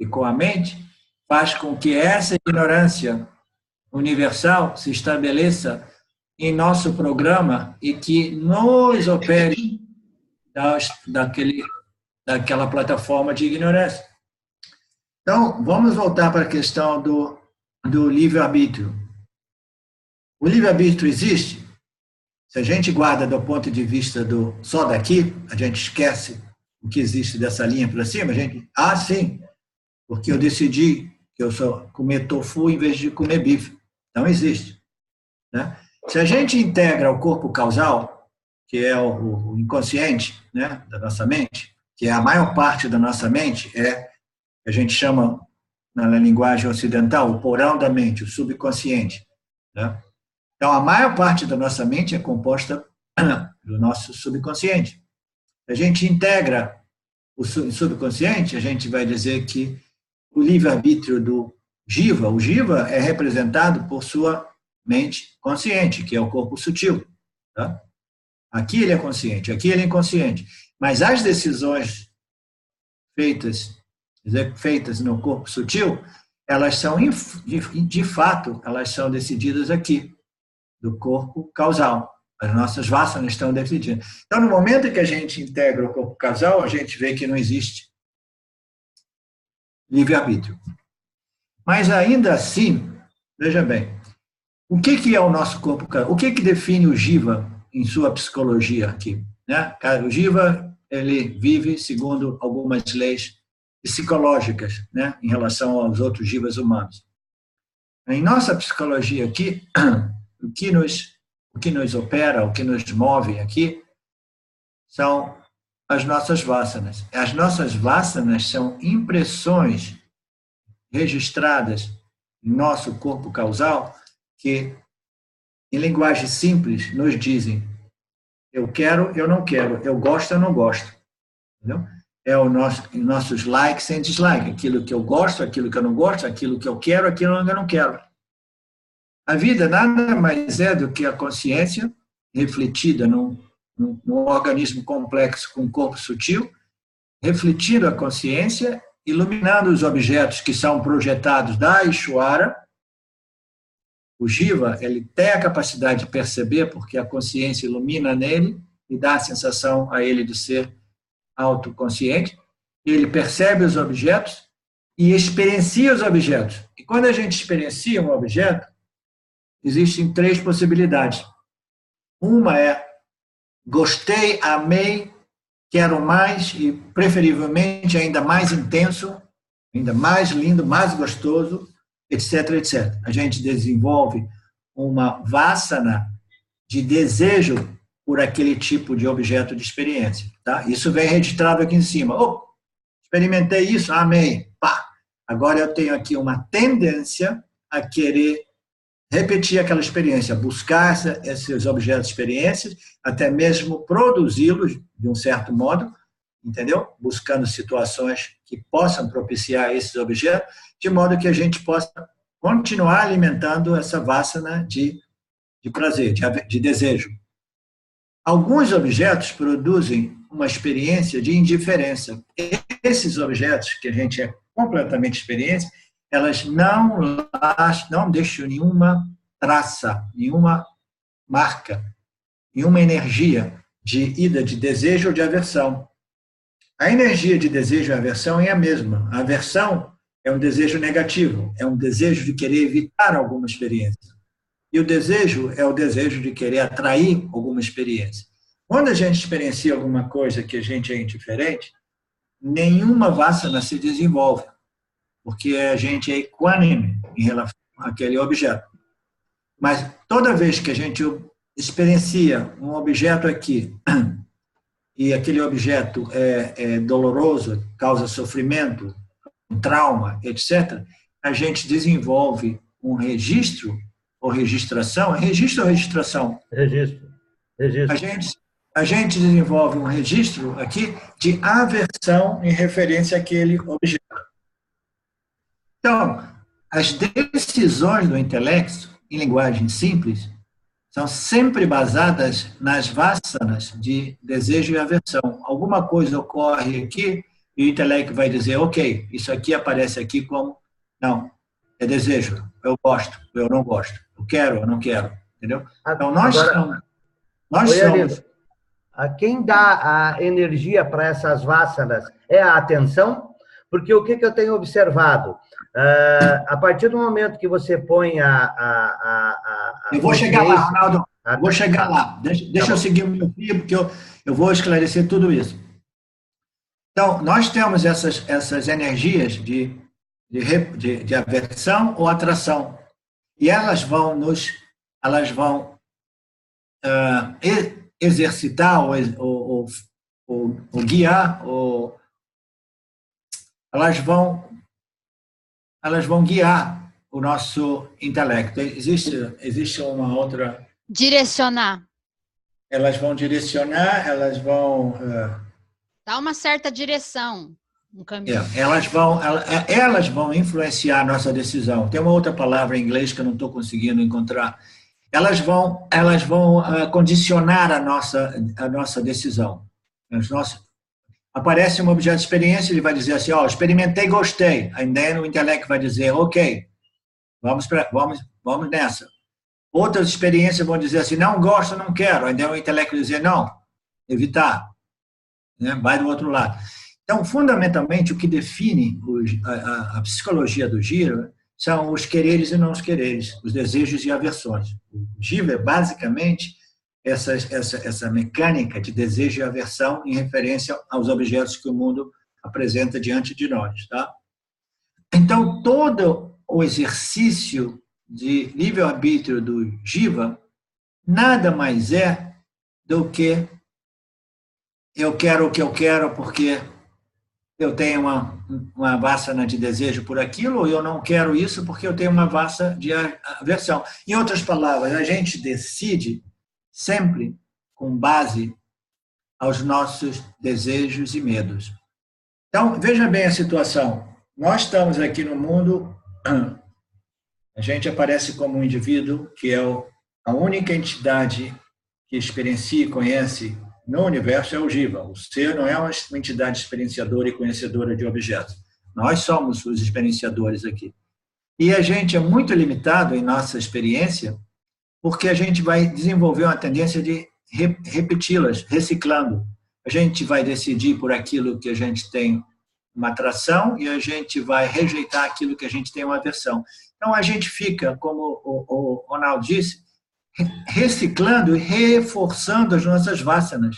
com a mente faz com que essa ignorância universal se estabeleça em nosso programa e que nos opere daquela plataforma de ignorância. Então, vamos voltar para a questão do livre-arbítrio. O livre-arbítrio existe? Se a gente guarda do ponto de vista só daqui, a gente esquece o que existe dessa linha para cima, sim, porque eu decidi que eu só comer tofu em vez de comer bife. Então, existe. Né? Se a gente integra o corpo causal, que é o inconsciente, né, da nossa mente, que é a maior parte da nossa mente, é a gente chama, na linguagem ocidental, o porão da mente, o subconsciente. Né? Então, a maior parte da nossa mente é composta do nosso subconsciente. A gente integra o subconsciente, a gente vai dizer que o livre-arbítrio do Jiva, o Jiva é representado por sua mente consciente, que é o corpo sutil. Tá? Aqui ele é consciente, aqui ele é inconsciente. Mas as decisões feitas no corpo sutil, elas são, de fato, elas são decididas aqui, do corpo causal. As nossas vasanas estão decididas. Então, no momento que a gente integra o corpo causal, a gente vê que não existe livre-arbítrio. Mas, ainda assim, veja bem, o que é o nosso corpo causal? O que define o Jiva em sua psicologia aqui? Né? O Jiva, ele vive segundo algumas leis psicológicas, né, em relação aos outros Jivas humanos. Em nossa psicologia aqui, o que nos opera, o que nos move aqui, são as nossas vasanas. As nossas vasanas são impressões registradas no nosso corpo causal que, em linguagem simples, nos dizem: eu quero, eu não quero, eu gosto, eu não gosto. Entendeu? É nossos likes e dislikes, aquilo que eu gosto, aquilo que eu não gosto, aquilo que eu quero, aquilo que eu não quero. A vida nada mais é do que a consciência refletida num organismo complexo com um corpo sutil, refletindo a consciência, iluminando os objetos que são projetados da Ishvara. O Jiva, ele tem a capacidade de perceber, porque a consciência ilumina nele e dá a sensação a ele de ser autoconsciente. Ele percebe os objetos e experiencia os objetos. E quando a gente experiencia um objeto, existem 3 possibilidades. Uma é: gostei, amei, quero mais e, preferivelmente, ainda mais intenso, ainda mais lindo, mais gostoso, etc, etc. A gente desenvolve uma vasana de desejo por aquele tipo de objeto de experiência. Tá? Isso vem registrado aqui em cima. Experimentei isso, amei. Pá. Agora eu tenho aqui uma tendência a querer repetir aquela experiência, buscar esses objetos de experiência, até mesmo produzi-los de um certo modo, entendeu? Buscando situações que possam propiciar esses objetos, de modo que a gente possa continuar alimentando essa vasana de prazer, de desejo. Alguns objetos produzem uma experiência de indiferença. Esses objetos, que a gente é completamente experiência, elas não deixam nenhuma traça, nenhuma marca, nenhuma energia de ida de desejo ou de aversão. A energia de desejo e aversão é a mesma. A aversão é um desejo negativo, é um desejo de querer evitar alguma experiência. E o desejo é o desejo de querer atrair alguma experiência. Quando a gente experiencia alguma coisa que a gente é indiferente, nenhuma vasana se desenvolve, porque a gente é equânime em relação àquele objeto. Mas toda vez que a gente experiencia um objeto aqui, e aquele objeto é doloroso, causa sofrimento, um trauma, etc., a gente desenvolve um registro ou registração. Registro ou registração? Registro. A gente desenvolve um registro aqui de aversão em referência àquele objeto. Então, as decisões do intelecto, em linguagem simples, são sempre basadas nas vasanas de desejo e aversão. Alguma coisa ocorre aqui e o intelecto vai dizer: ok, isso aqui aparece aqui como, não, é desejo, eu gosto, eu não gosto, eu quero, eu não quero, entendeu? Então, nós somos... A quem dá a energia para essas vasanas é a atenção? Porque o que eu tenho observado? A partir do momento que você põe eu vou chegar lá, Ronaldo. Vou chegar lá. Deixa eu seguir o meu fio, porque eu vou esclarecer tudo isso. Então, nós temos essas energias de aversão ou atração. E elas vão exercitar ou guiar, elas vão elas vão guiar o nosso intelecto. Existe uma outra... Direcionar. Elas vão direcionar, elas vão... Dá uma certa direção, um caminho. Elas vão influenciar a nossa decisão. Tem uma outra palavra em inglês que eu não estou conseguindo encontrar. Elas vão condicionar a nossa decisão. Aparece um objeto de experiência, ele vai dizer assim, experimentei, gostei. Aí o intelecto vai dizer, ok, vamos nessa. Outras experiências vão dizer assim, não gosto, não quero. Aí o intelecto vai dizer, não, evitar. Né? Vai do outro lado. Então, fundamentalmente, o que define a psicologia do Jiva são os quereres e não os quereres, os desejos e aversões. O Jiva é basicamente essa mecânica de desejo e aversão em referência aos objetos que o mundo apresenta diante de nós. Tá? Então, todo o exercício de livre-arbítrio do Jiva nada mais é do que eu quero o que eu quero porque eu tenho uma vassana de desejo por aquilo, ou eu não quero isso porque eu tenho uma vassana de aversão. Em outras palavras, a gente decide sempre com base aos nossos desejos e medos. Então, veja bem a situação. Nós estamos aqui no mundo, a gente aparece como um indivíduo que é a única entidade que experiencia e conhece no universo é o Jiva. O ser não é uma entidade experienciadora e conhecedora de objetos. Nós somos os experienciadores aqui. E a gente é muito limitado em nossa experiência porque a gente vai desenvolver uma tendência de repeti-las, reciclando. A gente vai decidir por aquilo que a gente tem uma atração e a gente vai rejeitar aquilo que a gente tem uma aversão. Então, a gente fica, como o Ronaldo disse, reciclando e reforçando as nossas vassanas.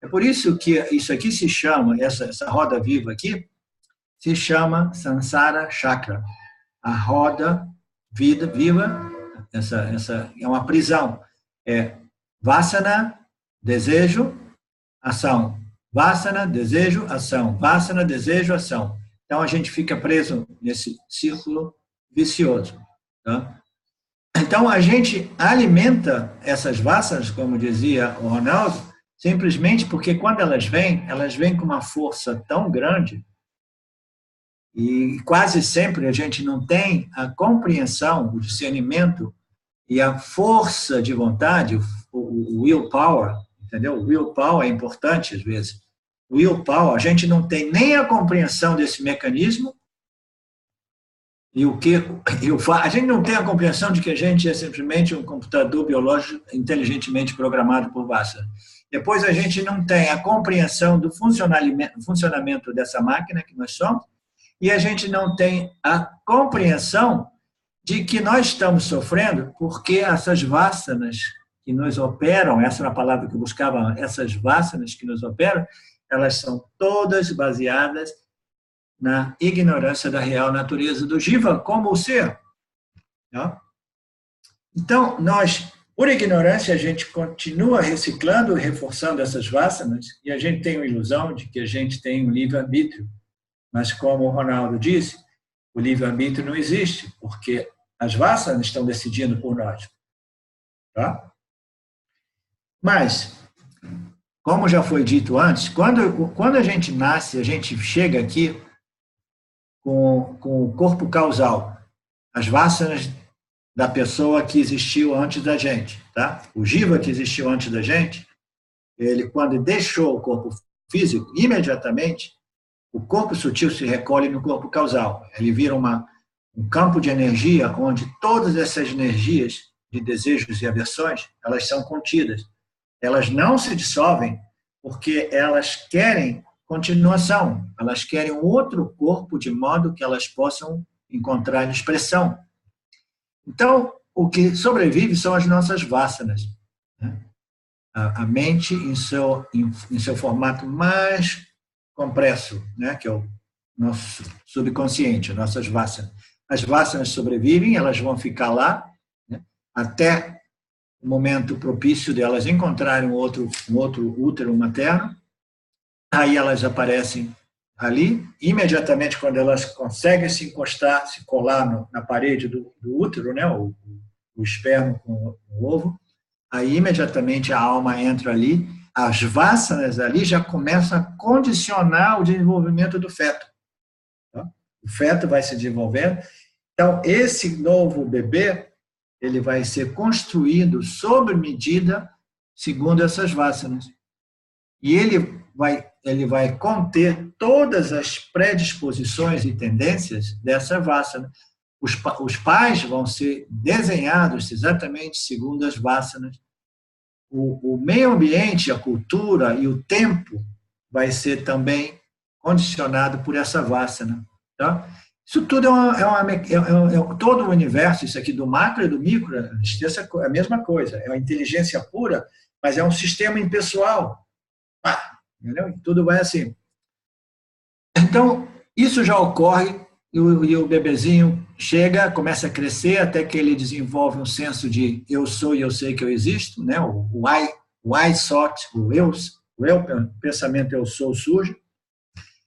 É por isso que isso aqui se chama, essa roda viva aqui, se chama Samsara Chakra. A roda viva, essa é uma prisão. É vassana, desejo, ação. Vassana, desejo, ação. Vassana, desejo, ação. Então, a gente fica preso nesse círculo vicioso. Tá? Então, a gente alimenta essas vassanas, como dizia o Ronaldo, simplesmente porque quando elas vêm com uma força tão grande e quase sempre a gente não tem a compreensão, o discernimento e a força de vontade, o willpower, entendeu? O willpower é importante às vezes. O willpower, a gente não tem nem a compreensão desse mecanismo e a gente não tem a compreensão de que a gente é simplesmente um computador biológico inteligentemente programado por Vassana. Depois a gente não tem a compreensão do funcionamento dessa máquina que nós somos e a gente não tem a compreensão de que nós estamos sofrendo porque essas vassanas que nos operam, essa era a palavra que eu buscava, essas vassanas que nos operam, elas são todas baseadas na ignorância da real natureza do Jiva como o ser. Então, nós, por ignorância, a gente continua reciclando e reforçando essas vassanas e a gente tem a ilusão de que a gente tem um livre-arbítrio. Mas, como o Ronaldo disse, o livre-arbítrio não existe, porque as vassanas estão decidindo por nós. Tá? Mas, como já foi dito antes, quando a gente nasce, a gente chega aqui com o corpo causal, as vassanas da pessoa que existiu antes da gente. Tá? O Jiva que existiu antes da gente, ele, quando deixou o corpo físico, imediatamente, o corpo sutil se recolhe no corpo causal. Ele vira um campo de energia onde todas essas energias de desejos e aversões, elas são contidas. Elas não se dissolvem porque elas querem continuação, elas querem um outro corpo de modo que elas possam encontrar expressão. Então, o que sobrevive são as nossas vassanas. Né? A mente em seu formato mais compresso, né? Que é o nosso subconsciente, nossas vassanas. As vassanas sobrevivem, elas vão ficar lá, né? Até o momento propício delas encontrarem um outro útero materno, aí elas aparecem ali, imediatamente quando elas conseguem se encostar, se colar na parede do útero, né, o esperma com o ovo, aí imediatamente a alma entra ali, as vássanas ali já começam a condicionar o desenvolvimento do feto. Tá? O feto vai se desenvolvendo. Então, esse novo bebê, ele vai ser construído sob medida segundo essas vássanas. E ele vai conter todas as predisposições e tendências dessa vássana. Os pais vão ser desenhados exatamente segundo as vássanas. O meio ambiente, a cultura e o tempo vai ser também condicionado por essa vássana. Tá? Isso tudo todo o universo, isso aqui do macro e do micro, é a mesma coisa. É uma inteligência pura, mas é um sistema impessoal. Entendeu? Tudo vai assim. Então, isso já ocorre e o bebezinho chega, começa a crescer até que ele desenvolve um senso de eu sou e eu sei que eu existo, né? O I thought, o eu, pensamento eu sou surge.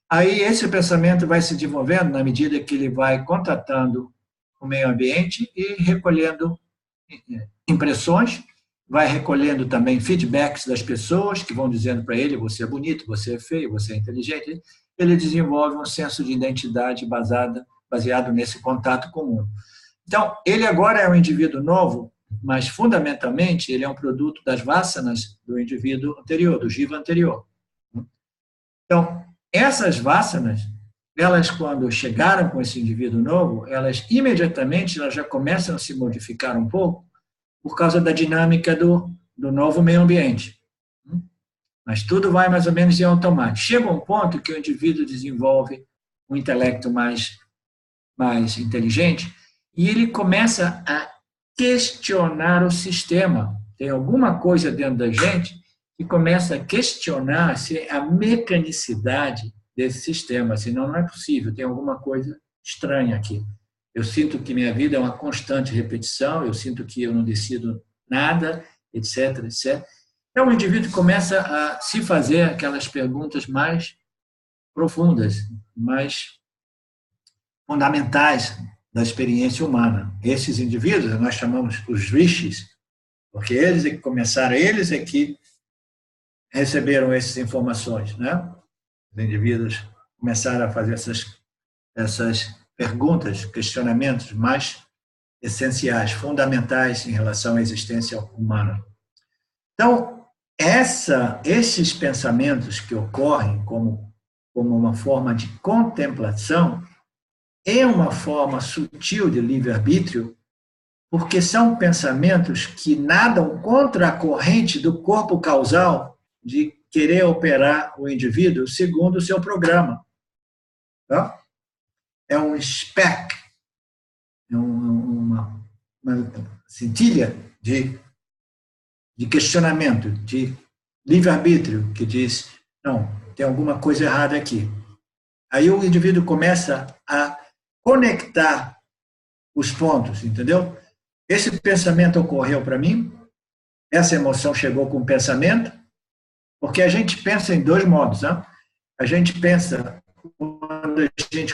Aí esse pensamento vai se desenvolvendo na medida que ele vai contatando o meio ambiente e recolhendo impressões, vai recolhendo também feedbacks das pessoas que vão dizendo para ele, você é bonito, você é feio, você é inteligente. Ele desenvolve um senso de identidade baseado nesse contato comum. Então, ele agora é um indivíduo novo, mas fundamentalmente ele é um produto das vássanas do indivíduo anterior, do jiva anterior. Então, essas vássanas, elas quando chegaram com esse indivíduo novo, elas imediatamente já começam a se modificar um pouco, por causa da dinâmica do novo meio ambiente. Mas tudo vai mais ou menos em automático. Chega um ponto que o indivíduo desenvolve um intelecto mais inteligente e ele começa a questionar o sistema. Tem alguma coisa dentro da gente que começa a questionar a mecanicidade desse sistema, senão não é possível, tem alguma coisa estranha aqui. Eu sinto que minha vida é uma constante repetição, eu sinto que eu não decido nada, etc, etc. Então, o indivíduo começa a se fazer aquelas perguntas mais profundas, mais fundamentais da experiência humana. Esses indivíduos, nós chamamos os rishis, porque eles é que começaram, eles é que receberam essas informações, né? Os indivíduos começaram a fazer essas perguntas, questionamentos mais essenciais, fundamentais em relação à existência humana. Então, esses pensamentos que ocorrem como uma forma de contemplação é uma forma sutil de livre-arbítrio, porque são pensamentos que nadam contra a corrente do corpo causal de querer operar o indivíduo segundo o seu programa. Tá? É um speck, é uma cintilha de questionamento, de livre-arbítrio, que diz, não, tem alguma coisa errada aqui. Aí o indivíduo começa a conectar os pontos, entendeu? Esse pensamento ocorreu para mim, essa emoção chegou com o pensamento, porque a gente pensa em dois modos. Né? A gente pensa, quando a gente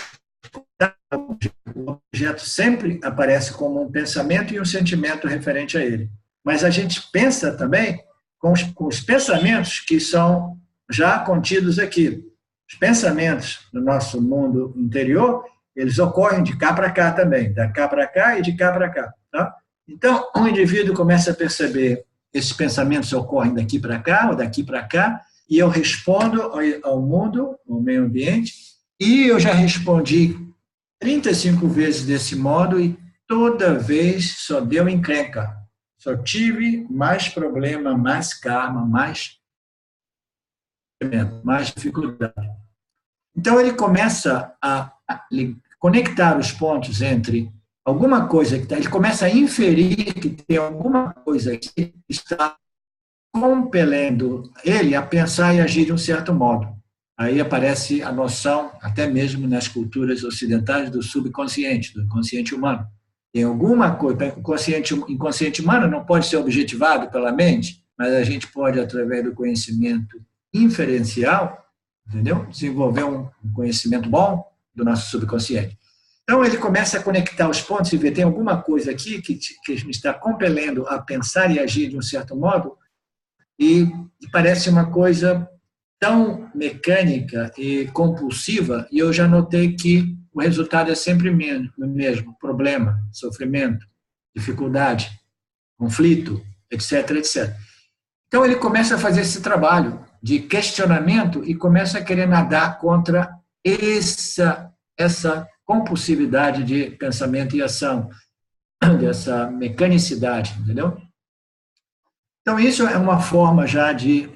o objeto sempre aparece como um pensamento e um sentimento referente a ele. Mas a gente pensa também com os pensamentos que são já contidos aqui. Os pensamentos do nosso mundo interior, eles ocorrem de cá para cá também, da cá para cá e de cá para cá. Tá? Então, o indivíduo começa a perceber esses pensamentos ocorrem daqui para cá ou daqui para cá, e eu respondo ao mundo, ao meio ambiente, e eu já respondi 35 vezes desse modo e toda vez só deu encrenca. Só tive mais problema, mais karma, mais dificuldade. Então, ele começa a conectar os pontos entre alguma coisa que ele começa a inferir que tem alguma coisa que está compelendo ele a pensar e agir de um certo modo. Aí aparece a noção, até mesmo nas culturas ocidentais, do subconsciente, do inconsciente humano. Tem alguma coisa, o inconsciente humano não pode ser objetivado pela mente, mas a gente pode, através do conhecimento inferencial, entendeu? Desenvolver um conhecimento bom do nosso subconsciente. Então, ele começa a conectar os pontos e ver, tem alguma coisa aqui que me está compelendo a pensar e agir de um certo modo, e parece uma coisa tão mecânica e compulsiva, e eu já notei que o resultado é sempre o mesmo: problema, sofrimento, dificuldade, conflito, etc, etc. Então, ele começa a fazer esse trabalho de questionamento e começa a querer nadar contra essa compulsividade de pensamento e ação, dessa mecanicidade, entendeu? Então, isso é uma forma já de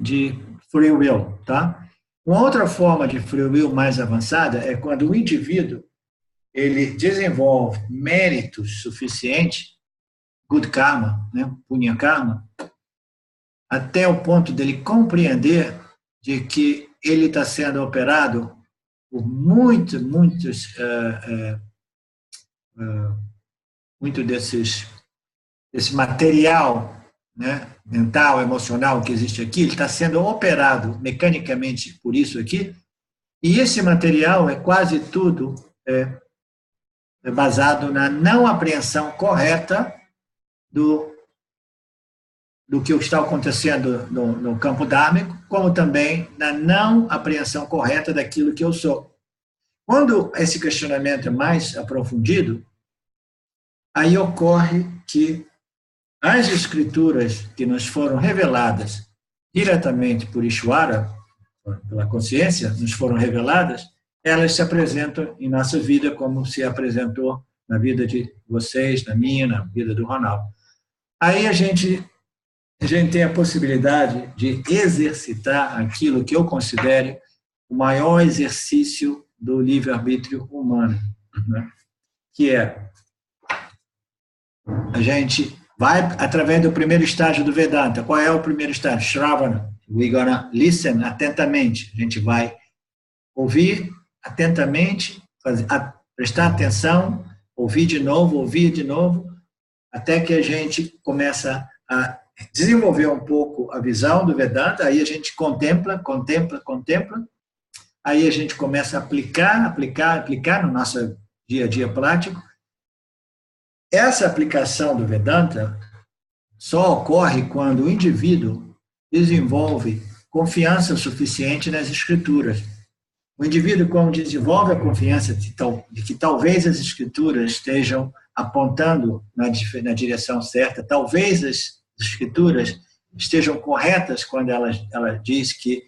free will, tá? Uma outra forma de free will mais avançada é quando o indivíduo ele desenvolve méritos suficientes, good karma, né, punya karma, até o ponto dele compreender de que ele está sendo operado por muito desse material, né, mental, emocional que existe aqui, ele está sendo operado mecanicamente por isso aqui, e esse material é quase tudo basado na não apreensão correta do que está acontecendo no campo dármico, como também na não apreensão correta daquilo que eu sou. Quando esse questionamento é mais aprofundido, aí ocorre que as escrituras que nos foram reveladas diretamente por Ishvara, pela consciência, nos foram reveladas, elas se apresentam em nossa vida como se apresentou na vida de vocês, na minha, na vida do Ronaldo. Aí a gente tem a possibilidade de exercitar aquilo que eu considero o maior exercício do livre-arbítrio humano, né? Que é a gente vai através do primeiro estágio do Vedanta. Qual é o primeiro estágio? Shravana. We're gonna listen atentamente. A gente vai ouvir atentamente, prestar atenção, ouvir de novo, até que a gente começa a desenvolver um pouco a visão do Vedanta. Aí a gente contempla, aí a gente começa a aplicar no nosso dia a dia prático. Essa aplicação do Vedanta só ocorre quando o indivíduo desenvolve confiança suficiente nas escrituras. O indivíduo, quando desenvolve a confiança de que talvez as escrituras estejam apontando na direção certa, talvez as escrituras estejam corretas quando ela diz que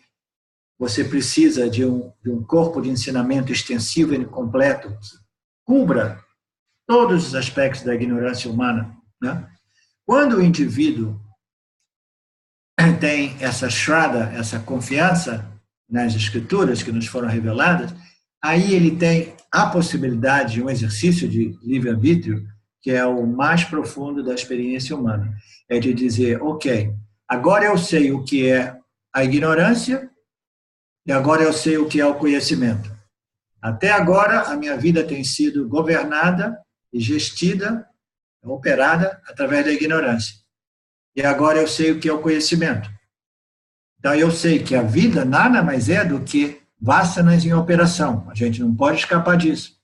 você precisa de um corpo de ensinamento extensivo e completo que cubra todos os aspectos da ignorância humana, né? Quando o indivíduo tem essa shraddha, essa confiança nas escrituras que nos foram reveladas, aí ele tem a possibilidade de um exercício de livre-arbítrio que é o mais profundo da experiência humana. É de dizer, ok, agora eu sei o que é a ignorância e agora eu sei o que é o conhecimento. Até agora, a minha vida tem sido governada e gestida, operada através da ignorância. E agora eu sei o que é o conhecimento. Então, eu sei que a vida nada mais é do que vasanas em operação. A gente não pode escapar disso.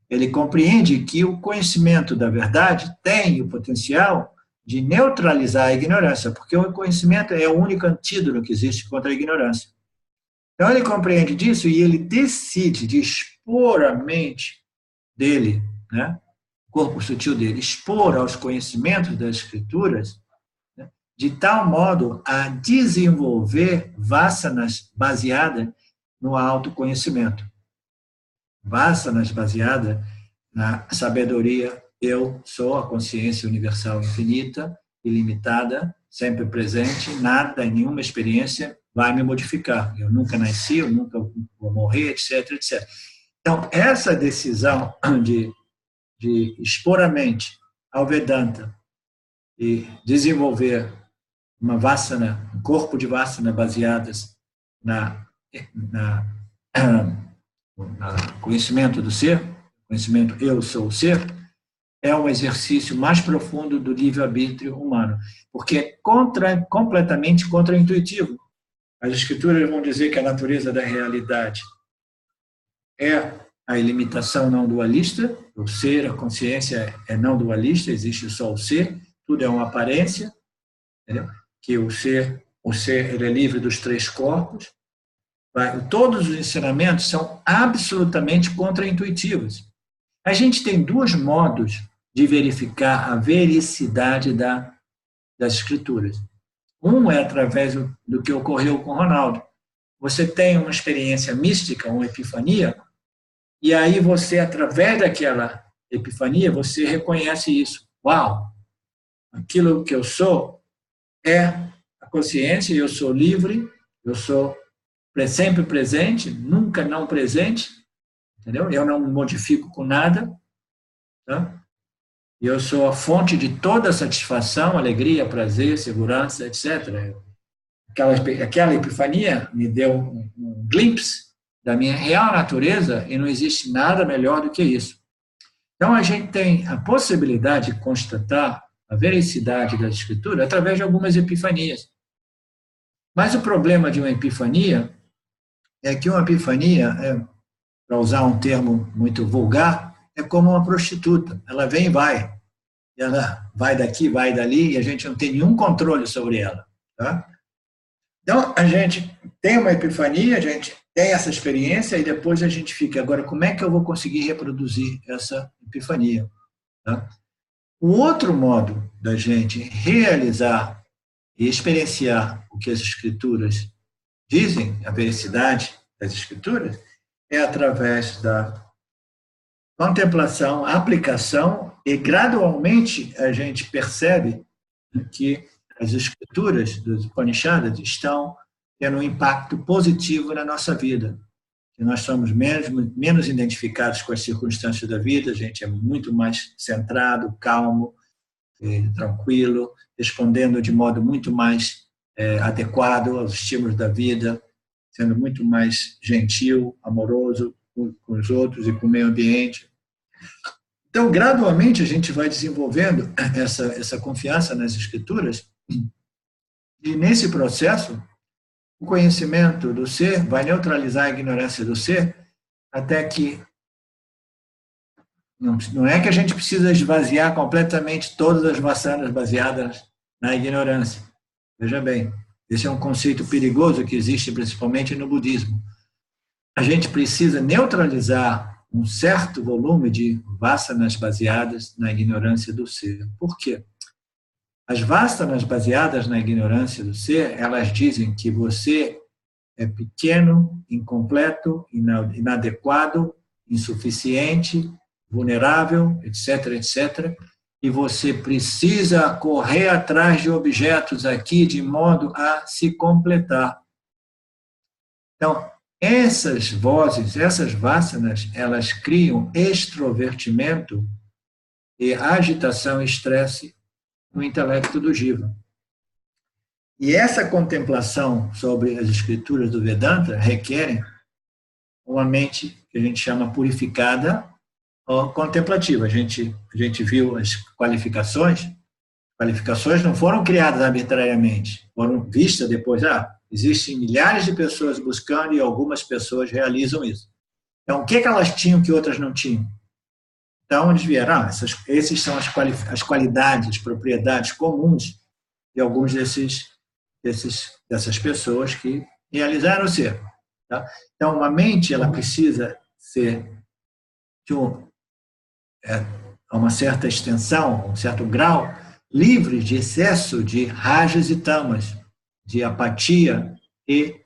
Ele compreende que o conhecimento da verdade tem o potencial de neutralizar a ignorância, porque o conhecimento é o único antídoto que existe contra a ignorância. Então, ele compreende disso e ele decide de expor a mente dele, né, o corpo sutil dele, expor aos conhecimentos das escrituras, né, de tal modo a desenvolver vasanas baseadas no autoconhecimento. Vasanas baseadas na sabedoria. Eu sou a consciência universal infinita, ilimitada, sempre presente, nada, nenhuma experiência vai me modificar. Eu nunca nasci, eu nunca vou morrer, etc, etc. Então, essa decisão de expor a mente ao Vedanta e desenvolver uma vasana, um corpo de vasana baseadas na conhecimento do ser, conhecimento eu sou o ser, é um exercício mais profundo do livre-arbítrio humano, porque é completamente contra-intuitivo. As escrituras vão dizer que a natureza da realidade é a ilimitação não dualista, o ser, a consciência é não dualista, existe só o ser, tudo é uma aparência, entendeu? Que o ser ele é livre dos três corpos. Todos os ensinamentos são absolutamente contraintuitivos. A gente tem dois modos de verificar a vericidade das escrituras. Um é através do que ocorreu com Ronaldo. Você tem uma experiência mística, uma epifania, e aí você, através daquela epifania, você reconhece isso. Uau! Aquilo que eu sou é a consciência, eu sou livre, eu sou sempre presente, nunca não presente, entendeu? Eu não me modifico com nada, tá? Eu sou a fonte de toda satisfação, alegria, prazer, segurança, etc. Aquela epifania me deu um glimpse da minha real natureza e não existe nada melhor do que isso. Então, a gente tem a possibilidade de constatar a veracidade da escritura através de algumas epifanias. Mas o problema de uma epifania é que uma epifania, para usar um termo muito vulgar, é como uma prostituta. Ela vem e vai. Ela vai daqui, vai dali, e a gente não tem nenhum controle sobre ela. Tá? Então, a gente tem uma epifania, a gente tem essa experiência, e depois a gente fica, agora, como é que eu vou conseguir reproduzir essa epifania? Tá? O outro modo da gente realizar e experienciar o que as escrituras dizem, a veracidade das escrituras, é através da contemplação, aplicação, e gradualmente a gente percebe que as escrituras dos Upanishads estão tendo um impacto positivo na nossa vida. Que nós somos menos identificados com as circunstâncias da vida, a gente é muito mais centrado, calmo, tranquilo, respondendo de modo muito mais adequado aos estímulos da vida, sendo muito mais gentil, amoroso com os outros e com o meio ambiente. Então, gradualmente, a gente vai desenvolvendo essa confiança nas escrituras, e nesse processo, o conhecimento do ser vai neutralizar a ignorância do ser, até que não é que a gente precisa esvaziar completamente todas as vasanas baseadas na ignorância. Veja bem, esse é um conceito perigoso que existe principalmente no budismo. A gente precisa neutralizar um certo volume de vasanas baseadas na ignorância do ser. Por quê? As vasanas baseadas na ignorância do ser, elas dizem que você é pequeno, incompleto, inadequado, insuficiente, vulnerável, etc., etc., e você precisa correr atrás de objetos aqui de modo a se completar. Então, essas vozes, essas vasanas, elas criam extrovertimento e agitação e estresse no intelecto do Jiva. E essa contemplação sobre as escrituras do Vedanta requerem uma mente que a gente chama purificada ou contemplativa. A gente viu as qualificações. Qualificações não foram criadas arbitrariamente, foram vistas depois. Existem milhares de pessoas buscando e algumas pessoas realizam isso. Então, o que elas tinham que outras não tinham? Então, eles vieram, esses são as qualidades, as propriedades comuns de alguns dessas pessoas que realizaram o ser. Tá? Então, uma mente, ela precisa ser a uma certa extensão, um certo grau, livre de excesso de rajas e tamas, de apatia e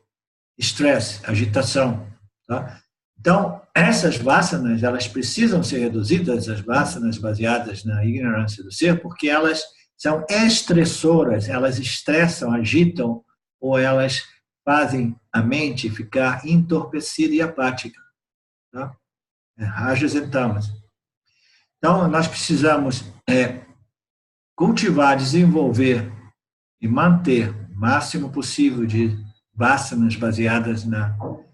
estresse, agitação. Tá? Então, essas vasanas, elas precisam ser reduzidas, as vasanas baseadas na ignorância do ser, porque elas são estressoras, elas estressam, agitam, ou elas fazem a mente ficar entorpecida e apática. Tá? Rajas e tamas. Então, nós precisamos cultivar, desenvolver e manter o máximo possível de vasanas baseadas no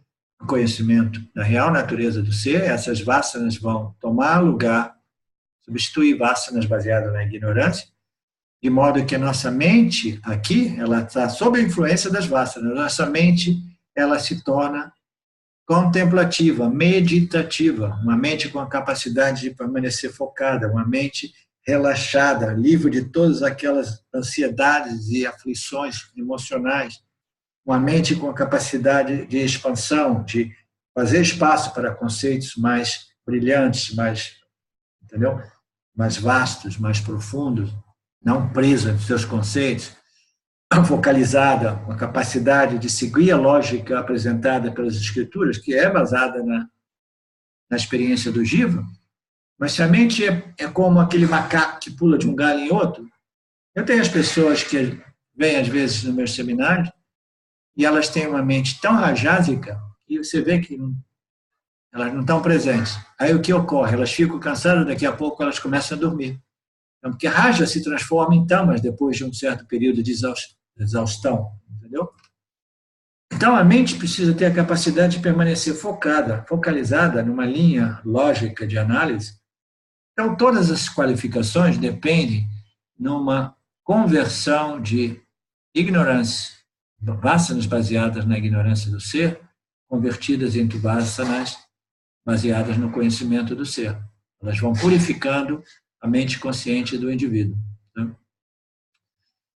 conhecimento da real natureza do ser. Essas vasanas vão tomar lugar, substituir vasanas baseadas na ignorância, de modo que a nossa mente aqui, ela está sob a influência das vasanas. Nossa mente, ela se torna contemplativa, meditativa, uma mente com a capacidade de permanecer focada, uma mente relaxada, livre de todas aquelas ansiedades e aflições emocionais, uma mente com a capacidade de expansão, de fazer espaço para conceitos mais brilhantes, mais, entendeu? Mais vastos, mais profundos, não presa nos seus conceitos, focalizada, com a capacidade de seguir a lógica apresentada pelas escrituras, que é baseada na experiência do Jiva. Mas se a mente é como aquele macaco que pula de um galho em outro, eu tenho as pessoas que vêm às vezes no meu seminário e elas têm uma mente tão rajásica que você vê que elas não estão presentes. Aí o que ocorre? Elas ficam cansadas, daqui a pouco elas começam a dormir. Então, porque raja se transforma em tamas depois de um certo período de exaustão, entendeu? Então, a mente precisa ter a capacidade de permanecer focada, focalizada numa linha lógica de análise. Então, todas as qualificações dependem numa conversão de ignorância, vasanas baseadas na ignorância do ser, convertidas em vasanas baseadas no conhecimento do ser. Elas vão purificando a mente consciente do indivíduo.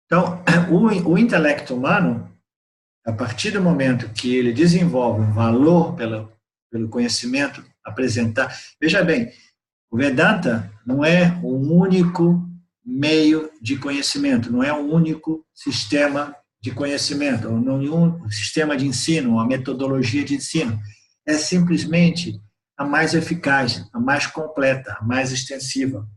Então, o intelecto humano, a partir do momento que ele desenvolve um valor pelo conhecimento apresentar... Veja bem, o Vedanta não é um único meio de conhecimento, não é um único sistema de conhecimento, ou nenhum sistema de ensino, uma metodologia de ensino. É simplesmente a mais eficaz, a mais completa, a mais extensiva.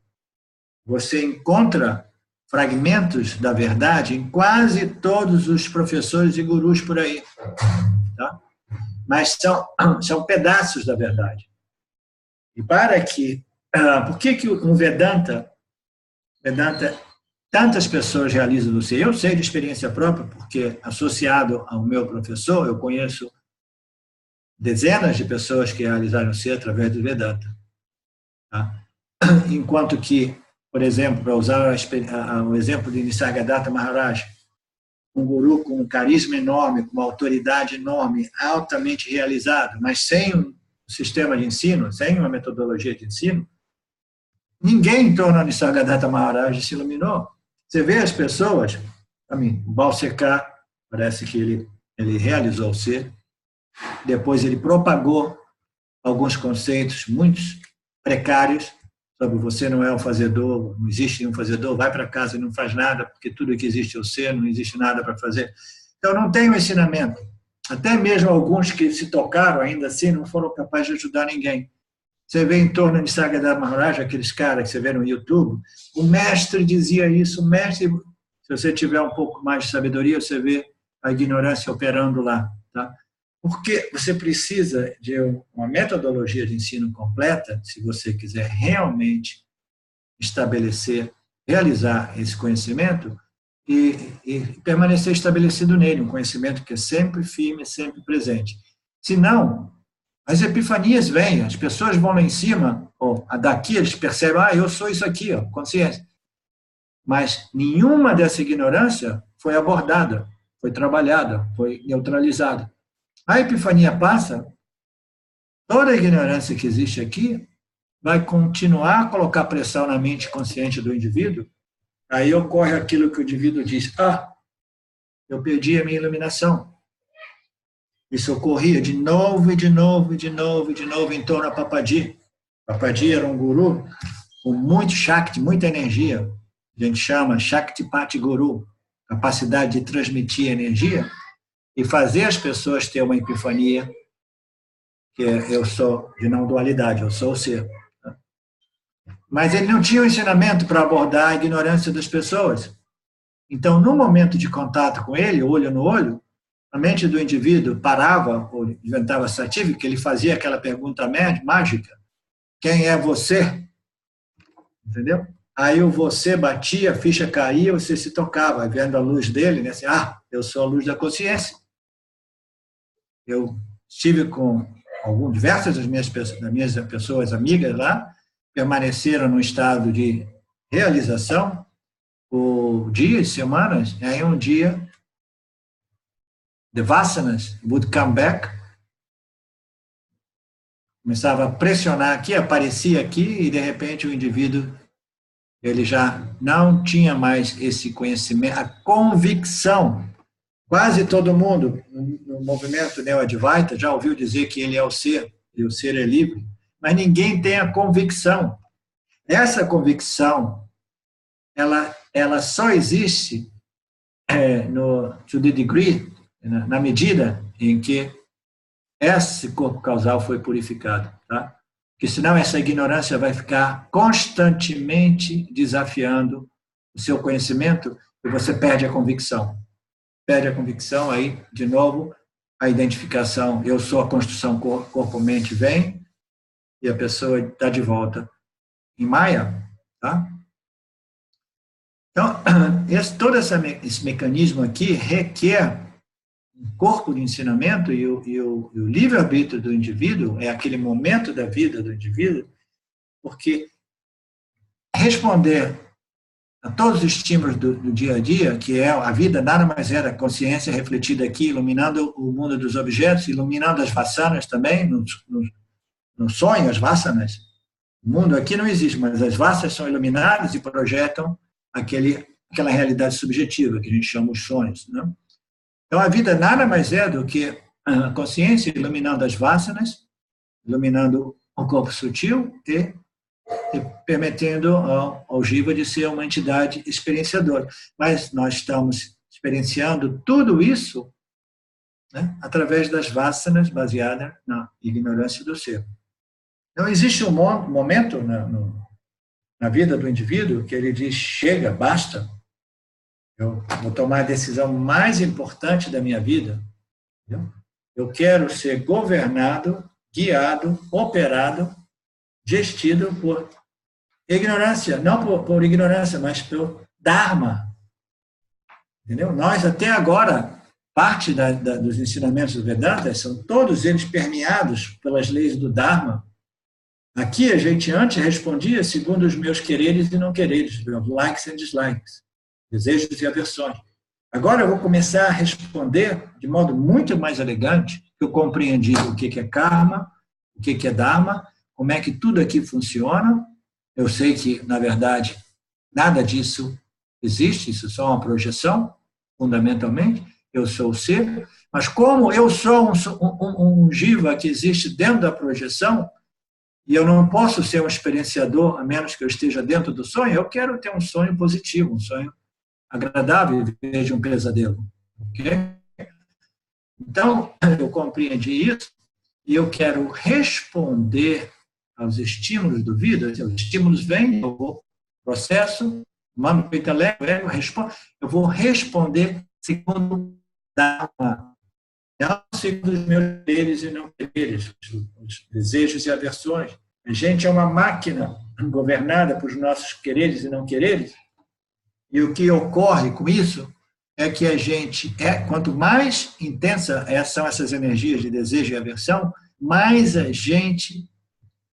Você encontra fragmentos da verdade em quase todos os professores e gurus por aí. Tá? Mas são pedaços da verdade. E para que... Por que um Vedanta, tantas pessoas realizam no ser? Eu sei de experiência própria, porque associado ao meu professor, eu conheço dezenas de pessoas que realizaram o ser através do Vedanta. Tá? Enquanto que, por exemplo, para usar o exemplo de Nisargadatta Maharaj, um guru com um carisma enorme, com uma autoridade enorme, altamente realizado, mas sem um sistema de ensino, sem uma metodologia de ensino, ninguém em torno de Nisargadatta Maharaj se iluminou. Você vê as pessoas, o Balsekar, parece que ele realizou o ser, depois ele propagou alguns conceitos muito precários sobre você não é um fazedor, não existe nenhum fazedor, vai para casa e não faz nada, porque tudo que existe é o ser, não existe nada para fazer. Então, não tem um ensinamento. Até mesmo alguns que se tocaram ainda assim não foram capazes de ajudar ninguém. Você vê em torno de Nisargadatta Maharaj, aqueles caras que você vê no YouTube, o mestre dizia isso, o mestre, se você tiver um pouco mais de sabedoria, você vê a ignorância operando lá. Tá? Porque você precisa de uma metodologia de ensino completa, se você quiser realmente estabelecer, realizar esse conhecimento e permanecer estabelecido nele, um conhecimento que é sempre firme, sempre presente. Senão, as epifanias vêm, as pessoas vão lá em cima, ou daqui eles percebem, eu sou isso aqui, consciência. Mas nenhuma dessa ignorância foi abordada, foi trabalhada, foi neutralizada. A epifania passa, toda a ignorância que existe aqui vai continuar a colocar pressão na mente consciente do indivíduo, aí ocorre aquilo que o indivíduo diz, eu perdi a minha iluminação. Isso ocorria de novo, e de novo, e de novo, e de novo em torno a Papaji. Papaji era um guru com muito Shakti, muita energia. A gente chama Shaktipati Guru, capacidade de transmitir energia e fazer as pessoas ter uma epifania, que eu sou de não dualidade, eu sou o ser. Mas ele não tinha um ensinamento para abordar a ignorância das pessoas. Então, no momento de contato com ele, olho no olho, a mente do indivíduo parava, ou inventava satífica, ele fazia aquela pergunta mágica, quem é você? Entendeu? Aí o você batia, a ficha caía, você se tocava, vendo a luz dele, né? Assim, eu sou a luz da consciência. Eu estive com diversas das minhas pessoas amigas lá, permaneceram no estado de realização, por dias, semanas, e aí um dia, the vasanas would come back, começava a pressionar aqui, aparecia aqui, e de repente o indivíduo, ele já não tinha mais esse conhecimento, a convicção. Quase todo mundo no movimento Neo-Advaita já ouviu dizer que ele é o ser, e o ser é livre, mas ninguém tem a convicção. Essa convicção, ela só existe to the degree, na medida em que esse corpo causal foi purificado, tá? Porque senão essa ignorância vai ficar constantemente desafiando o seu conhecimento e você perde a convicção. Perde a convicção, aí, de novo, a identificação, eu sou a construção corpo-mente, vem, e a pessoa está de volta em Maya, tá? Então, todo esse mecanismo aqui requer um corpo de ensinamento e o livre-arbítrio do indivíduo é aquele momento da vida do indivíduo, porque responder a todos os estímulos do dia a dia, que é a vida, nada mais era a consciência refletida aqui, iluminando o mundo dos objetos, iluminando as vasanas também, no sonho, as vasanas. O mundo aqui não existe, mas as vasanas são iluminadas e projetam aquela realidade subjetiva, que a gente chama os sonhos, né? Então, a vida nada mais é do que a consciência iluminando as vasanas, iluminando o corpo sutil e permitindo ao Jiva de ser uma entidade experienciadora. Mas nós estamos experienciando tudo isso, né, através das vasanas baseadas na ignorância do ser. Então, existe um momento na vida do indivíduo que ele diz, chega, basta, eu vou tomar a decisão mais importante da minha vida. Entendeu? Eu quero ser governado, guiado, operado, gestido por ignorância, não por ignorância, mas pelo Dharma. Entendeu? Nós, até agora, parte dos ensinamentos do Vedanta, são todos eles permeados pelas leis do Dharma. Aqui a gente antes respondia segundo os meus quereres e não quereres, likes and dislikes, desejos e aversões. Agora eu vou começar a responder de modo muito mais elegante, que eu compreendi o que é karma, o que é dharma, como é que tudo aqui funciona. Eu sei que, na verdade, nada disso existe, isso é só uma projeção, fundamentalmente. Eu sou o ser, mas como eu sou um jiva que existe dentro da projeção, e eu não posso ser um experienciador, a menos que eu esteja dentro do sonho, eu quero ter um sonho positivo, um sonho agradável, em vez de um pesadelo. Okay? Então, eu compreendi isso, e eu quero responder aos estímulos do vida. Os estímulos vêm, eu vou processo, mando para o intelecto, eu vou responder segundo Dharma, não segundo os meus quereres e não quereres, os desejos e aversões. A gente é uma máquina governada por nossos quereres e não quereres, e o que ocorre com isso é que a gente, quanto mais intensa são essas energias de desejo e aversão, mais a gente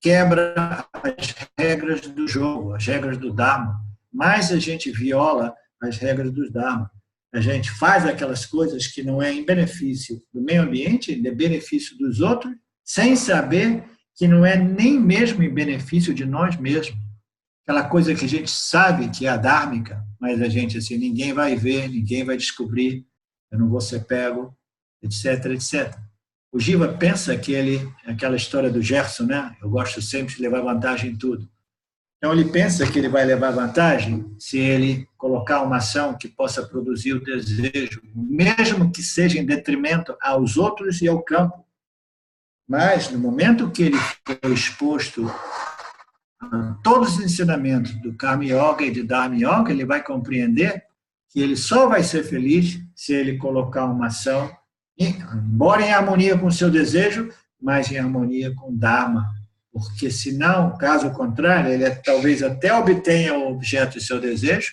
quebra as regras do jogo, as regras do Dharma, mais a gente viola as regras do Dharma. A gente faz aquelas coisas que não é em benefício do meio ambiente, em benefício dos outros, sem saber que não é nem mesmo em benefício de nós mesmos. Aquela coisa que a gente sabe que é adármica, mas a gente, assim, ninguém vai ver, ninguém vai descobrir, eu não vou ser pego, etc, etc. O Jiva pensa que aquela história do Gerson, né? Eu gosto sempre de levar vantagem em tudo. Então, ele pensa que ele vai levar vantagem se ele colocar uma ação que possa produzir o desejo, mesmo que seja em detrimento aos outros e ao campo. Mas, no momento que ele foi exposto a todos os ensinamentos do Karma Yoga e de Dharma Yoga, ele vai compreender que ele só vai ser feliz se ele colocar uma ação, embora em harmonia com o seu desejo, mas em harmonia com o Dharma. Porque, senão, caso contrário, ele talvez até obtenha o objeto de seu desejo,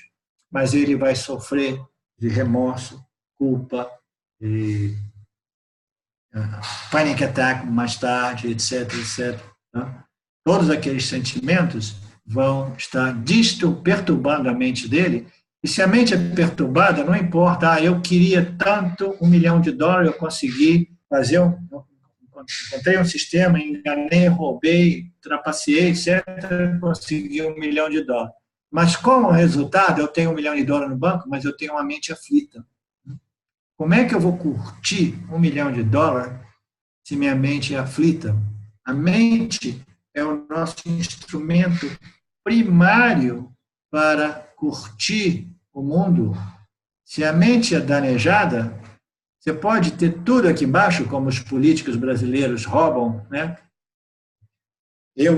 mas ele vai sofrer de remorso, culpa, e panic attack mais tarde, etc, etc. Tá? Todos aqueles sentimentos vão estar perturbando a mente dele, E se a mente é perturbada, não importa, eu queria tanto $1 milhão, eu consegui fazer encontrei um sistema, enganei, roubei, trapaceei, etc., consegui $1 milhão. Mas como resultado, eu tenho $1 milhão no banco, mas eu tenho uma mente aflita. Como é que eu vou curtir $1 milhão se minha mente é aflita? A mente é o nosso instrumento primário para curtir o mundo. Se a mente é danejada, você pode ter tudo aqui embaixo, como os políticos brasileiros roubam, né? Eu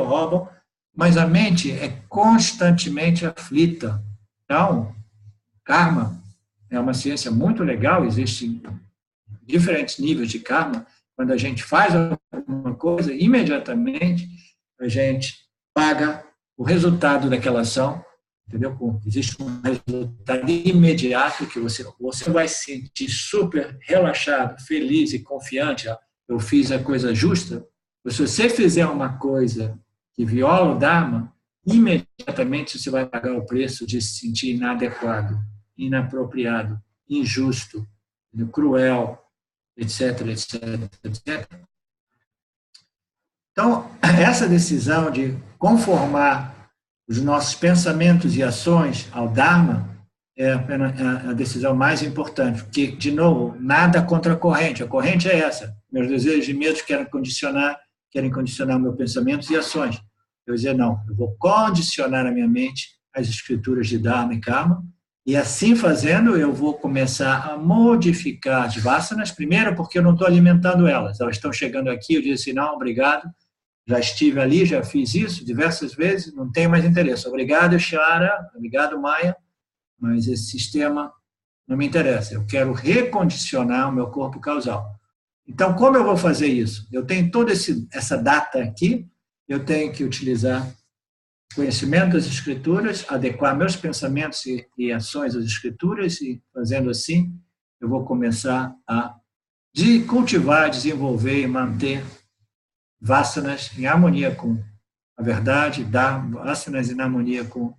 roubam, mas a mente é constantemente aflita. Então, karma é uma ciência muito legal, existem diferentes níveis de karma. Quando a gente faz alguma coisa, imediatamente a gente paga o resultado daquela ação, entendeu? Existe um resultado imediato que você vai se sentir super relaxado, feliz e confiante. Eu fiz a coisa justa. Se você fizer uma coisa que viola o Dharma, imediatamente você vai pagar o preço de se sentir inadequado, inapropriado, injusto, cruel, etc, etc, etc. Então, essa decisão de conformar os nossos pensamentos e ações ao Dharma é a decisão mais importante, porque, de novo, nada contra a corrente. A corrente é essa. Meus desejos e medos querem condicionar meus pensamentos e ações. Eu dizer, não, eu vou condicionar a minha mente às escrituras de Dharma e Karma, e assim fazendo, eu vou começar a modificar as vasanas, primeiro porque eu não estou alimentando elas estão chegando aqui, eu disse, não, obrigado, já estive ali, já fiz isso diversas vezes, não tenho mais interesse. Obrigado, Shara, obrigado, Maya, mas esse sistema não me interessa. Eu quero recondicionar o meu corpo causal. Então, como eu vou fazer isso? Eu tenho toda essa data aqui, eu tenho que utilizar conhecimento das escrituras, adequar meus pensamentos e ações às escrituras, e fazendo assim, eu vou começar a cultivar, desenvolver e manter vasanas em harmonia com a verdade, vasanas em harmonia com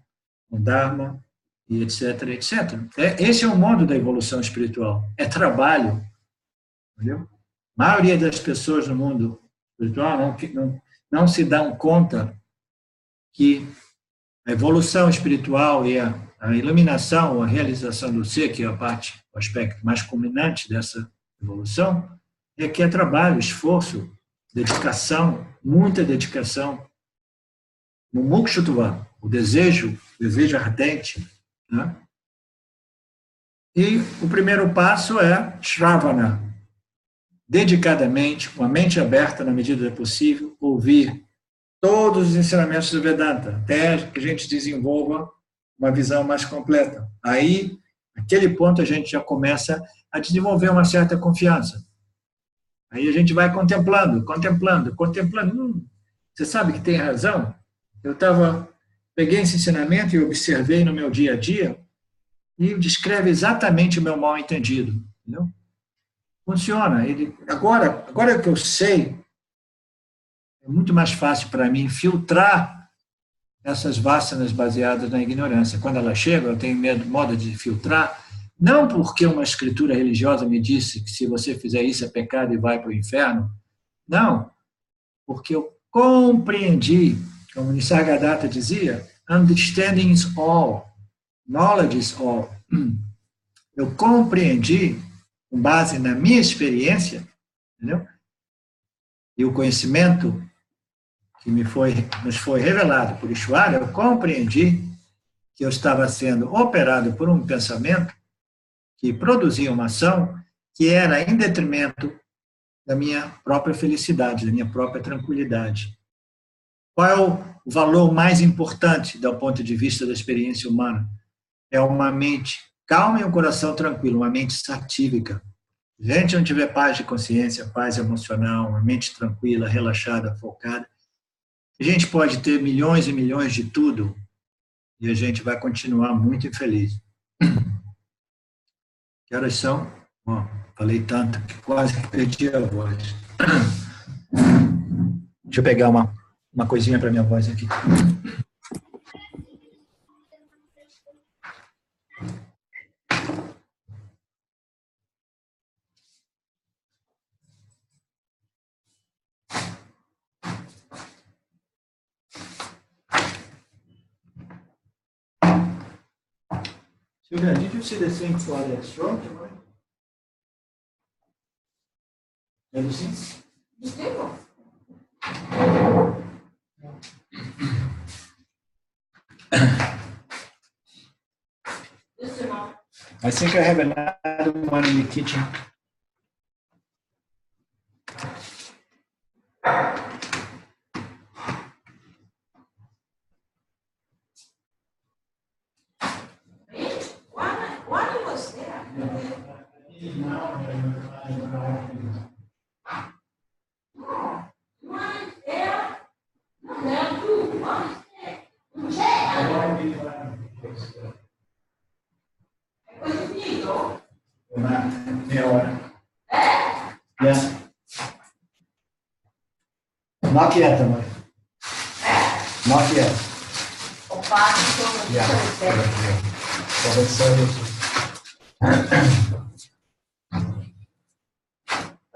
o Dharma, e etc, etc. Esse é o modo da evolução espiritual. É trabalho. Entendeu? A maioria das pessoas no mundo espiritual não se dão conta que a evolução espiritual e a iluminação, a realização do ser, que é o aspecto mais culminante dessa evolução, requer trabalho, esforço, dedicação, muita dedicação. No Mukshutva, o desejo ardente. Né? E o primeiro passo é Shravana, dedicadamente, com a mente aberta na medida do possível, ouvir todos os ensinamentos do Vedanta, até que a gente desenvolva uma visão mais completa. Aí, naquele ponto, a gente já começa a desenvolver uma certa confiança. Aí a gente vai contemplando. Você sabe que tem razão? Eu peguei esse ensinamento e observei no meu dia a dia e descreve exatamente o meu mal entendido. Entendeu? Funciona. Agora que eu sei, é muito mais fácil para mim filtrar essas vasanas baseadas na ignorância. Quando elas chegam, eu tenho modo de filtrar, não porque uma escritura religiosa me disse que se você fizer isso é pecado e vai para o inferno. Não, porque eu compreendi, como Nisargadatta dizia, understanding is all, knowledge is all. Eu compreendi, com base na minha experiência, entendeu? E o conhecimento que nos foi revelado por Ishvara, eu compreendi que eu estava sendo operado por um pensamento que produzia uma ação que era em detrimento da minha própria felicidade, da minha própria tranquilidade. Qual é o valor mais importante do ponto de vista da experiência humana? É uma mente calma e um coração tranquilo, uma mente satívica. Gente, não tiver paz de consciência, paz emocional, uma mente tranquila, relaxada, focada, a gente pode ter milhões e milhões de tudo e a gente vai continuar muito infeliz. Que horas são? Bom, falei tanto que quase perdi a voz. Deixa eu pegar uma coisinha para minha voz aqui. Julian, did you see the same for the stroke? Have you seen? I think I have another one in the kitchen. What was there? Meia hora. Yeah. Not yet, mãe. Not yet. O pato Yeah.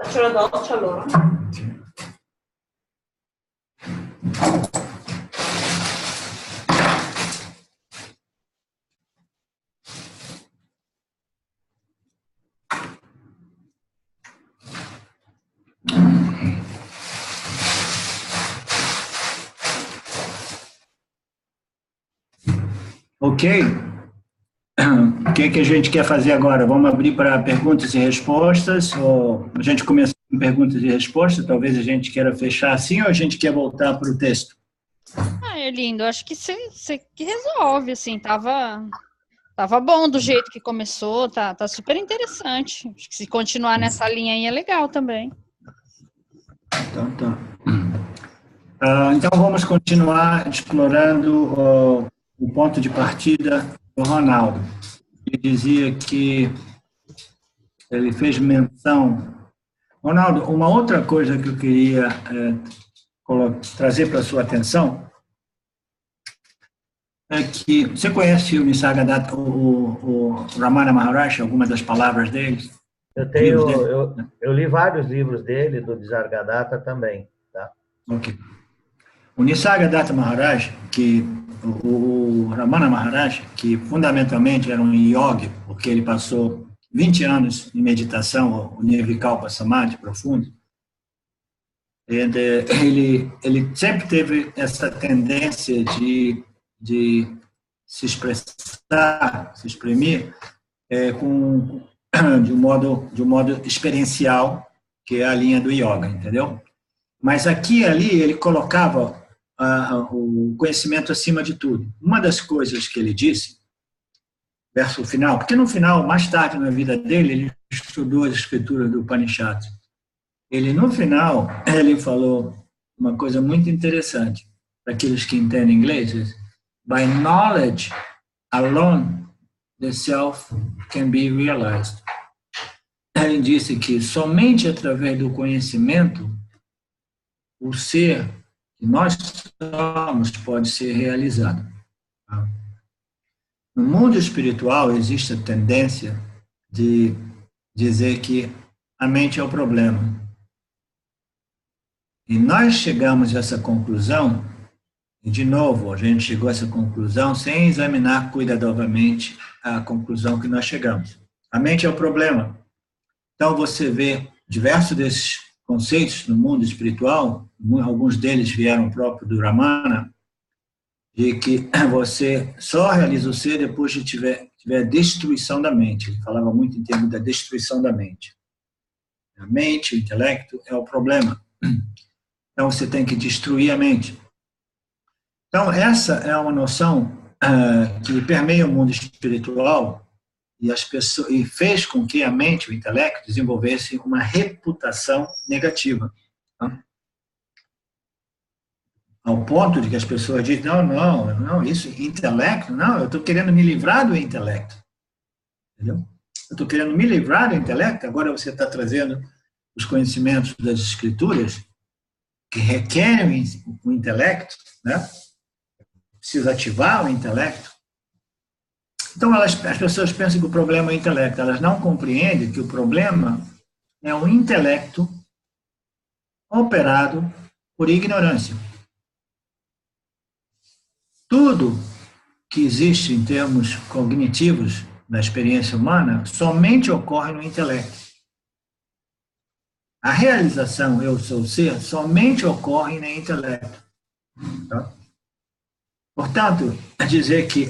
faccio la doccia allora. Ok. O que a gente quer fazer agora? Vamos abrir para perguntas e respostas? Ou a gente começa com perguntas e respostas? Talvez a gente queira fechar assim ou a gente quer voltar para o texto? É lindo, acho que você que resolve, assim, tava bom do jeito que começou, tá super interessante. Acho que se continuar nessa linha aí é legal também. Então, tá. Então, vamos continuar explorando o ponto de partida do Ronaldo. Ele dizia que ele fez menção. Ronaldo, uma outra coisa que eu queria trazer para a sua atenção é que você conhece o Nisargadatta, o Ramana Maharshi, alguma das palavras dele? Eu li vários livros dele, do Nisargadatta também, tá? Ok. O Nisargadatta Maharaj, que o Ramana Maharshi, que fundamentalmente era um yogi, porque ele passou 20 anos em meditação, o Nirvikalpa Samadhi profundo, ele sempre teve essa tendência de se expressar, se exprimir de um modo experiencial, que é a linha do yoga, entendeu? Mas aqui e ali ele colocava o conhecimento acima de tudo. Uma das coisas que ele disse, verso final, porque no final, mais tarde na vida dele, ele estudou as escrituras do Upanishad. No final, ele falou uma coisa muito interessante, para aqueles que entendem inglês, by knowledge alone, the self can be realized. Ele disse que somente através do conhecimento, o ser que nós somos pode ser realizado. No mundo espiritual, existe a tendência de dizer que a mente é o problema. E nós chegamos a essa conclusão, e de novo, a gente chegou a essa conclusão sem examinar cuidadosamente a conclusão que nós chegamos. A mente é o problema. Então, você vê diversos desses conceitos no mundo espiritual, alguns deles vieram próprio do Ramana, de que você só realiza o ser depois de tiver destruição da mente. Ele falava muito em termos da destruição da mente. A mente, o intelecto, é o problema. Então, você tem que destruir a mente. Então, essa é uma noção que permeia o mundo espiritual e fez com que a mente, o intelecto, desenvolvesse uma reputação negativa. Tá? Ao ponto de que as pessoas dizem, não, isso, intelecto, não, eu estou querendo me livrar do intelecto. Entendeu? Eu estou querendo me livrar do intelecto, agora você está trazendo os conhecimentos das escrituras que requerem o intelecto, né? Precisa ativar o intelecto. Então, as pessoas pensam que o problema é o intelecto, elas não compreendem que o problema é o intelecto operado por ignorância. Tudo que existe em termos cognitivos da experiência humana somente ocorre no intelecto. A realização eu sou ser somente ocorre no intelecto. Tá? Portanto, dizer que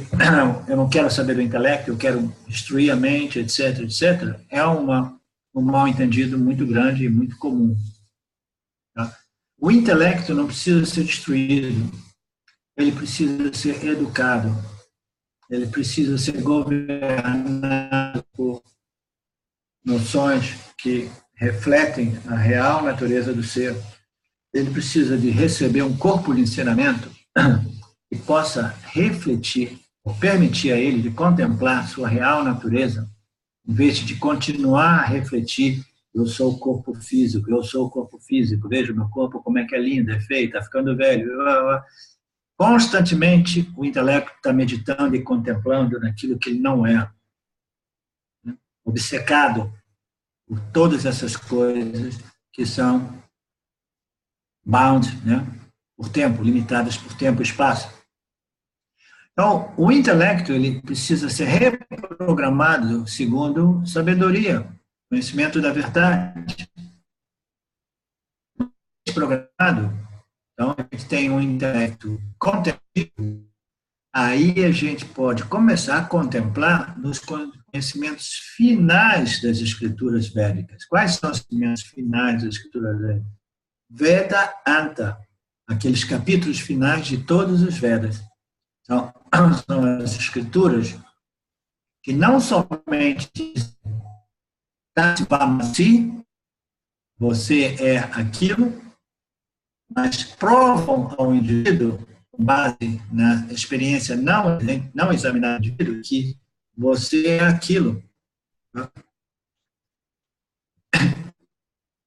eu não quero saber do intelecto, eu quero destruir a mente, etc., etc., é um mal-entendido muito grande e muito comum. Tá? O intelecto não precisa ser destruído, ele precisa ser educado, ele precisa ser governado por noções que refletem a real natureza do ser. Ele precisa de receber um corpo de ensinamento que possa refletir, ou permitir a ele de contemplar sua real natureza, em vez de continuar a refletir: eu sou o corpo físico, eu sou o corpo físico, veja o meu corpo como é que é lindo, é feio, está ficando velho. Constantemente o intelecto está meditando e contemplando naquilo que ele não é, obcecado por todas essas coisas que são bound, por tempo, limitadas por tempo e espaço. Então, o intelecto ele precisa ser reprogramado segundo sabedoria, conhecimento da verdade. Programado, então a gente tem um intelecto contemplativo, aí a gente pode começar a contemplar nos conhecimentos finais das escrituras védicas. Quais são os conhecimentos finais das escrituras védicas? Vedanta, aqueles capítulos finais de todos os Vedas. Então, são as escrituras que não somente dizem Tatvamasi, você é aquilo, mas provam ao indivíduo, com base na experiência não examinada do indivíduo, que você é aquilo.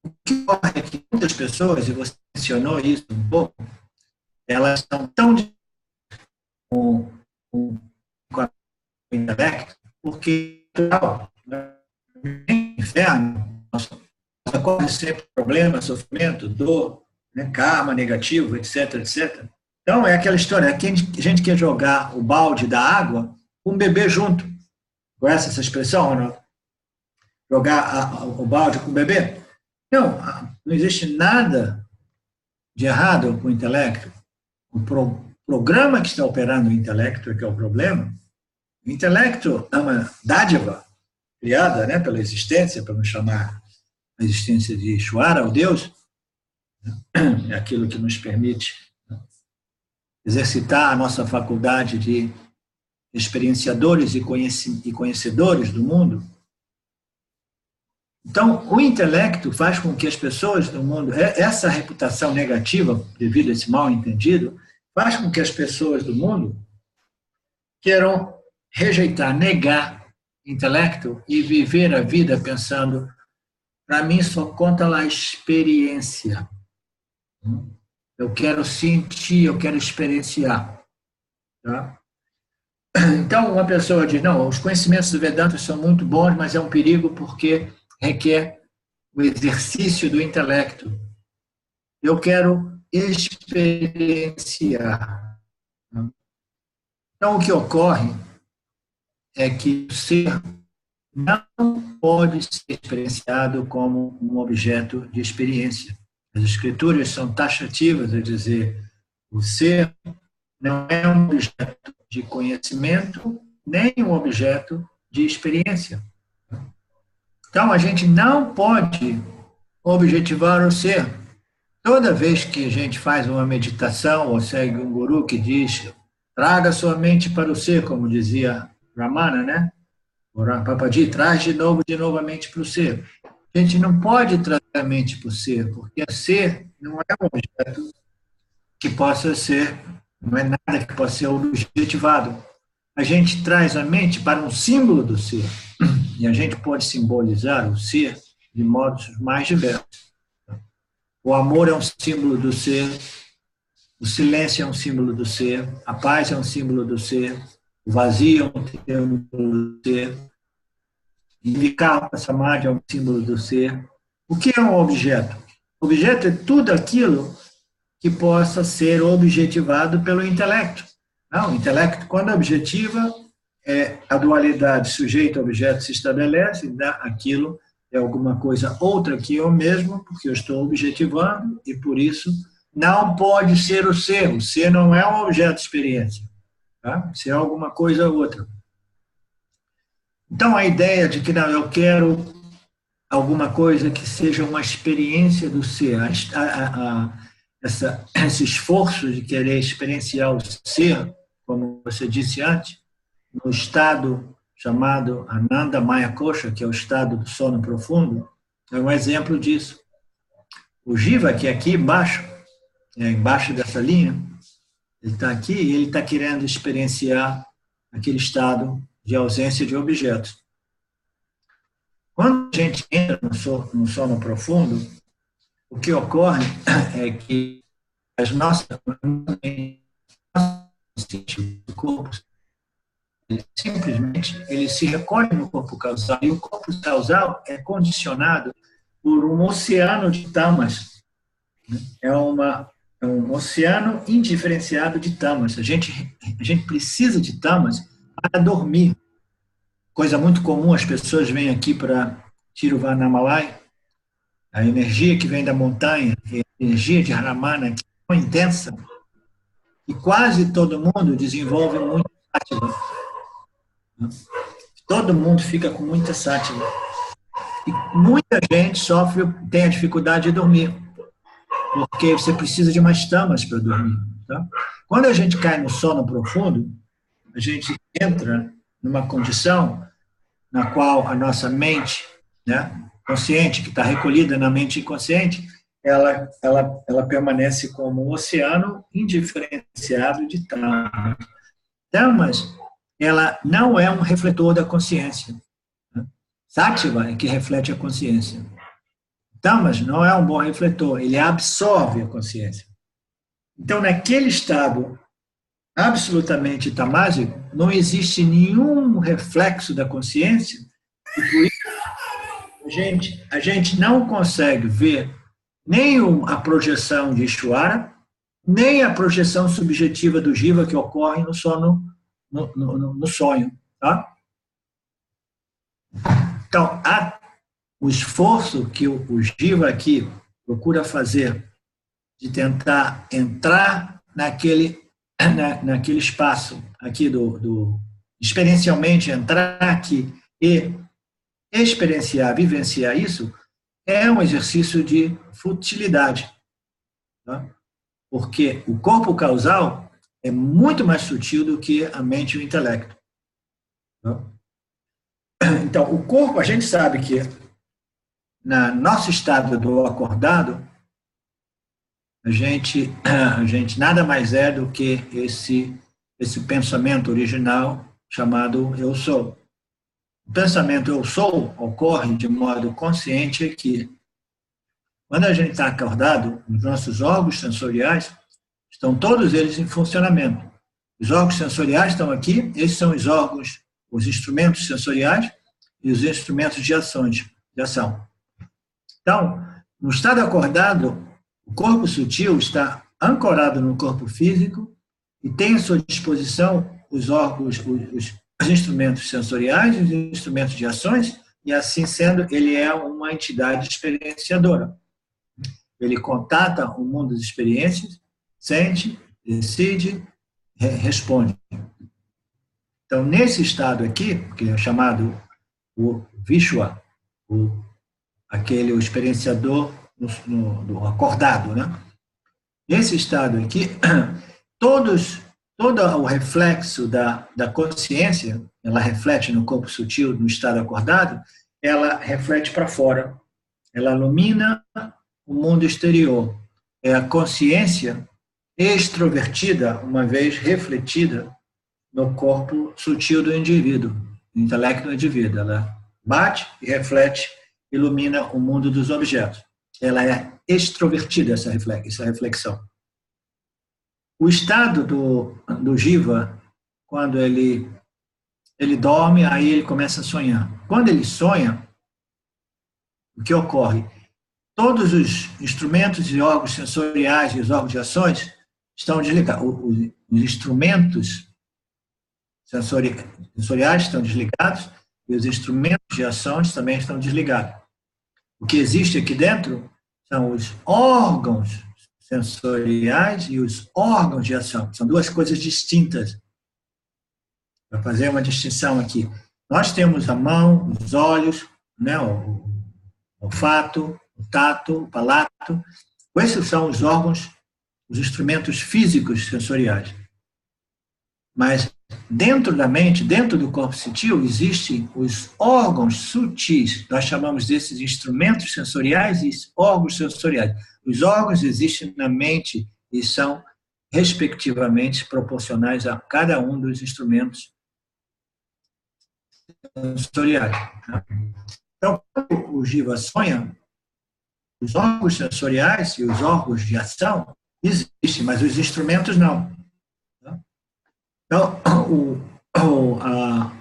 O que ocorre é que muitas pessoas, e você mencionou isso um pouco, elas estão tão com o intelecto, porque no inferno ocorre sempre problema, sofrimento, dor, karma negativo, etc., etc. Então, é aquela história, que a gente quer jogar o balde da água com um bebê junto. Conhece essa expressão, não? Jogar o balde com o bebê? Não existe nada de errado com o intelecto. O programa que está operando o intelecto é que é o problema. O intelecto é uma dádiva criada pela existência, para não chamar a existência de Ishvara, o Deus, é aquilo que nos permite exercitar a nossa faculdade de experienciadores e conhecedores do mundo. Então, o intelecto faz com que as pessoas do mundo, essa reputação negativa, devido a esse mal-entendido, faz com que as pessoas do mundo queiram rejeitar, negar o intelecto e viver a vida pensando: para mim só conta lá a experiência. Eu quero sentir, eu quero experienciar. Tá? Então, uma pessoa diz: não, os conhecimentos do Vedanta são muito bons, mas é um perigo porque requer o exercício do intelecto. Eu quero experienciar. Então, o que ocorre é que o ser não pode ser experienciado como um objeto de experiência. As escrituras são taxativas a dizer: o ser não é um objeto de conhecimento, nem um objeto de experiência. Então, a gente não pode objetivar o ser. Toda vez que a gente faz uma meditação ou segue um guru que diz: traga sua mente para o ser, como dizia Ramana, O Papaji traz de novo a mente para o ser. A gente não pode trazer a mente para o ser, porque o ser não é um objeto que possa ser, não é nada que possa ser objetivado. A gente traz a mente para um símbolo do ser, e a gente pode simbolizar o ser de modos mais diversos. O amor é um símbolo do ser, o silêncio é um símbolo do ser, a paz é um símbolo do ser, o vazio é um símbolo do ser, Vikarma Samadhi é um símbolo do ser. O que é um objeto? O objeto é tudo aquilo que possa ser objetivado pelo intelecto. Não, o intelecto, quando objetiva, a dualidade sujeito-objeto se estabelece, aquilo é alguma coisa outra que eu mesmo, porque eu estou objetivando, e por isso não pode ser o ser. O ser não é um objeto de experiência. Tá? Ser é alguma coisa outra. Então, a ideia de que não, eu quero alguma coisa que seja uma experiência do ser, esse esforço de querer experienciar o ser, como você disse antes, no estado chamado Ananda Maya Kosha, que é o estado do sono profundo, é um exemplo disso. O Jiva, que é aqui embaixo, embaixo dessa linha, ele está aqui e ele está querendo experienciar aquele estado de ausência de objetos. Quando a gente entra no sono profundo, o que ocorre é que as nossas o corpo simplesmente ele se recolhe no corpo causal, e o corpo causal é condicionado por um oceano de tamas. É um oceano indiferenciado de tamas. A gente precisa de tamas para dormir. Coisa muito comum, as pessoas vêm aqui para Tiruvannamalai, a energia que vem da montanha, a energia de Haramana, que é intensa, e quase todo mundo desenvolve muito sátiva. Todo mundo fica com muita sátiva. E muita gente tem a dificuldade de dormir, porque você precisa de mais tamas para dormir. Tá? Quando a gente cai no sono profundo, a gente entra numa condição na qual a nossa mente, né, consciente, que está recolhida na mente inconsciente, ela permanece como um oceano indiferenciado de tamas. Tamas, ela não é um refletor da consciência. Sattva é que reflete a consciência. Tamas não é um bom refletor, ele absorve a consciência. Então, naquele estado absolutamente tamásico, não existe nenhum reflexo da consciência, e por isso a gente não consegue ver nem a projeção de Ishvara, nem a projeção subjetiva do Jiva que ocorre no sono, no sonho. Tá? Então, o esforço que o Jiva aqui procura fazer de tentar entrar naquele espaço aqui experiencialmente entrar aqui e experienciar, vivenciar isso, é um exercício de futilidade. Tá? Porque o corpo causal é muito mais sutil do que a mente e o intelecto. Tá? Então, o corpo, a gente sabe que no nosso estado do acordado, a gente nada mais é do que esse pensamento original chamado eu sou. O pensamento eu sou ocorre de modo consciente aqui. Quando a gente está acordado, os nossos órgãos sensoriais estão todos eles em funcionamento. Os órgãos sensoriais estão aqui, esses são os órgãos, os instrumentos sensoriais e os instrumentos de ação. Então, no estado acordado, o corpo sutil está ancorado no corpo físico e tem à sua disposição os órgãos, os instrumentos sensoriais, os instrumentos de ações, e assim sendo, ele é uma entidade experienciadora. Ele contata o mundo das experiências, sente, decide, responde. Então, nesse estado aqui, que é chamado o Vishwa, o experienciador do acordado, né? Nesse estado aqui, todo o reflexo da consciência, ela reflete no corpo sutil, no estado acordado, ela reflete para fora. Ela ilumina o mundo exterior. É a consciência extrovertida, uma vez refletida no corpo sutil do indivíduo, no intelecto do indivíduo. Ela bate e reflete, ilumina o mundo dos objetos. Ela é extrovertida, essa reflexão. O estado do Jiva, quando ele dorme, aí ele começa a sonhar. Quando ele sonha, o que ocorre? Todos os instrumentos e órgãos sensoriais e os órgãos de ações estão desligados. Os instrumentos sensoriais estão desligados e os instrumentos de ações também estão desligados. O que existe aqui dentro são os órgãos sensoriais e os órgãos de ação. São duas coisas distintas. Para fazer uma distinção aqui. Nós temos a mão, os olhos, né, o olfato, o tato, o palato. Esses são os órgãos, os instrumentos físicos sensoriais. Mas dentro da mente, dentro do corpo sutil, existem os órgãos sutis. Nós chamamos desses instrumentos sensoriais e órgãos sensoriais. Os órgãos existem na mente e são, respectivamente, proporcionais a cada um dos instrumentos sensoriais. Então, quando o Jiva sonha, os órgãos sensoriais e os órgãos de ação existem, mas os instrumentos não. Então, a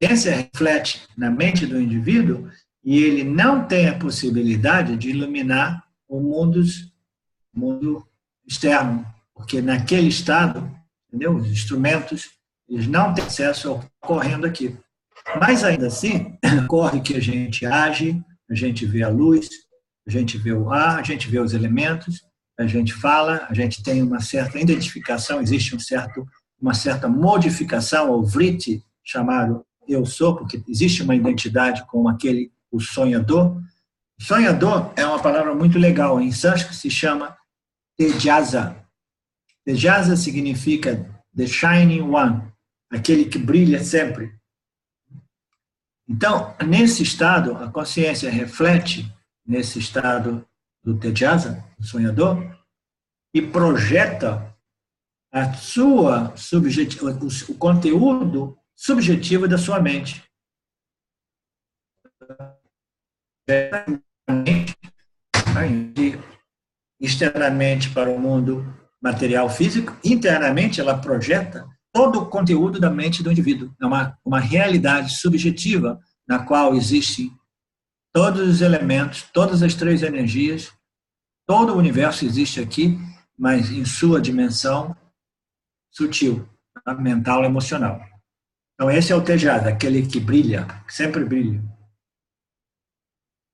ciência reflete na mente do indivíduo e ele não tem a possibilidade de iluminar o mundo externo, porque naquele estado, entendeu? Os instrumentos, eles não têm acesso ao que está ocorrendo aqui. Mas ainda assim, ocorre que a gente age, a gente vê a luz, a gente vê o ar, a gente vê os elementos, a gente fala, a gente tem uma certa identificação, existe uma certa modificação, ou vritti, chamado eu sou, porque existe uma identidade com o sonhador. Sonhador é uma palavra muito legal, em sânscrito se chama Tejasa. Tejasa significa the shining one, aquele que brilha sempre. Então, nesse estado, a consciência reflete nesse estado do Tejasa, do sonhador, e projeta o conteúdo subjetivo da sua mente. Externamente para o mundo material físico, internamente ela projeta todo o conteúdo da mente do indivíduo. É uma realidade subjetiva na qual existem todos os elementos, todas as três energias, todo o universo existe aqui, mas em sua dimensão sutil, mental e emocional. Então esse é o Tejasa, aquele que brilha, que sempre brilha.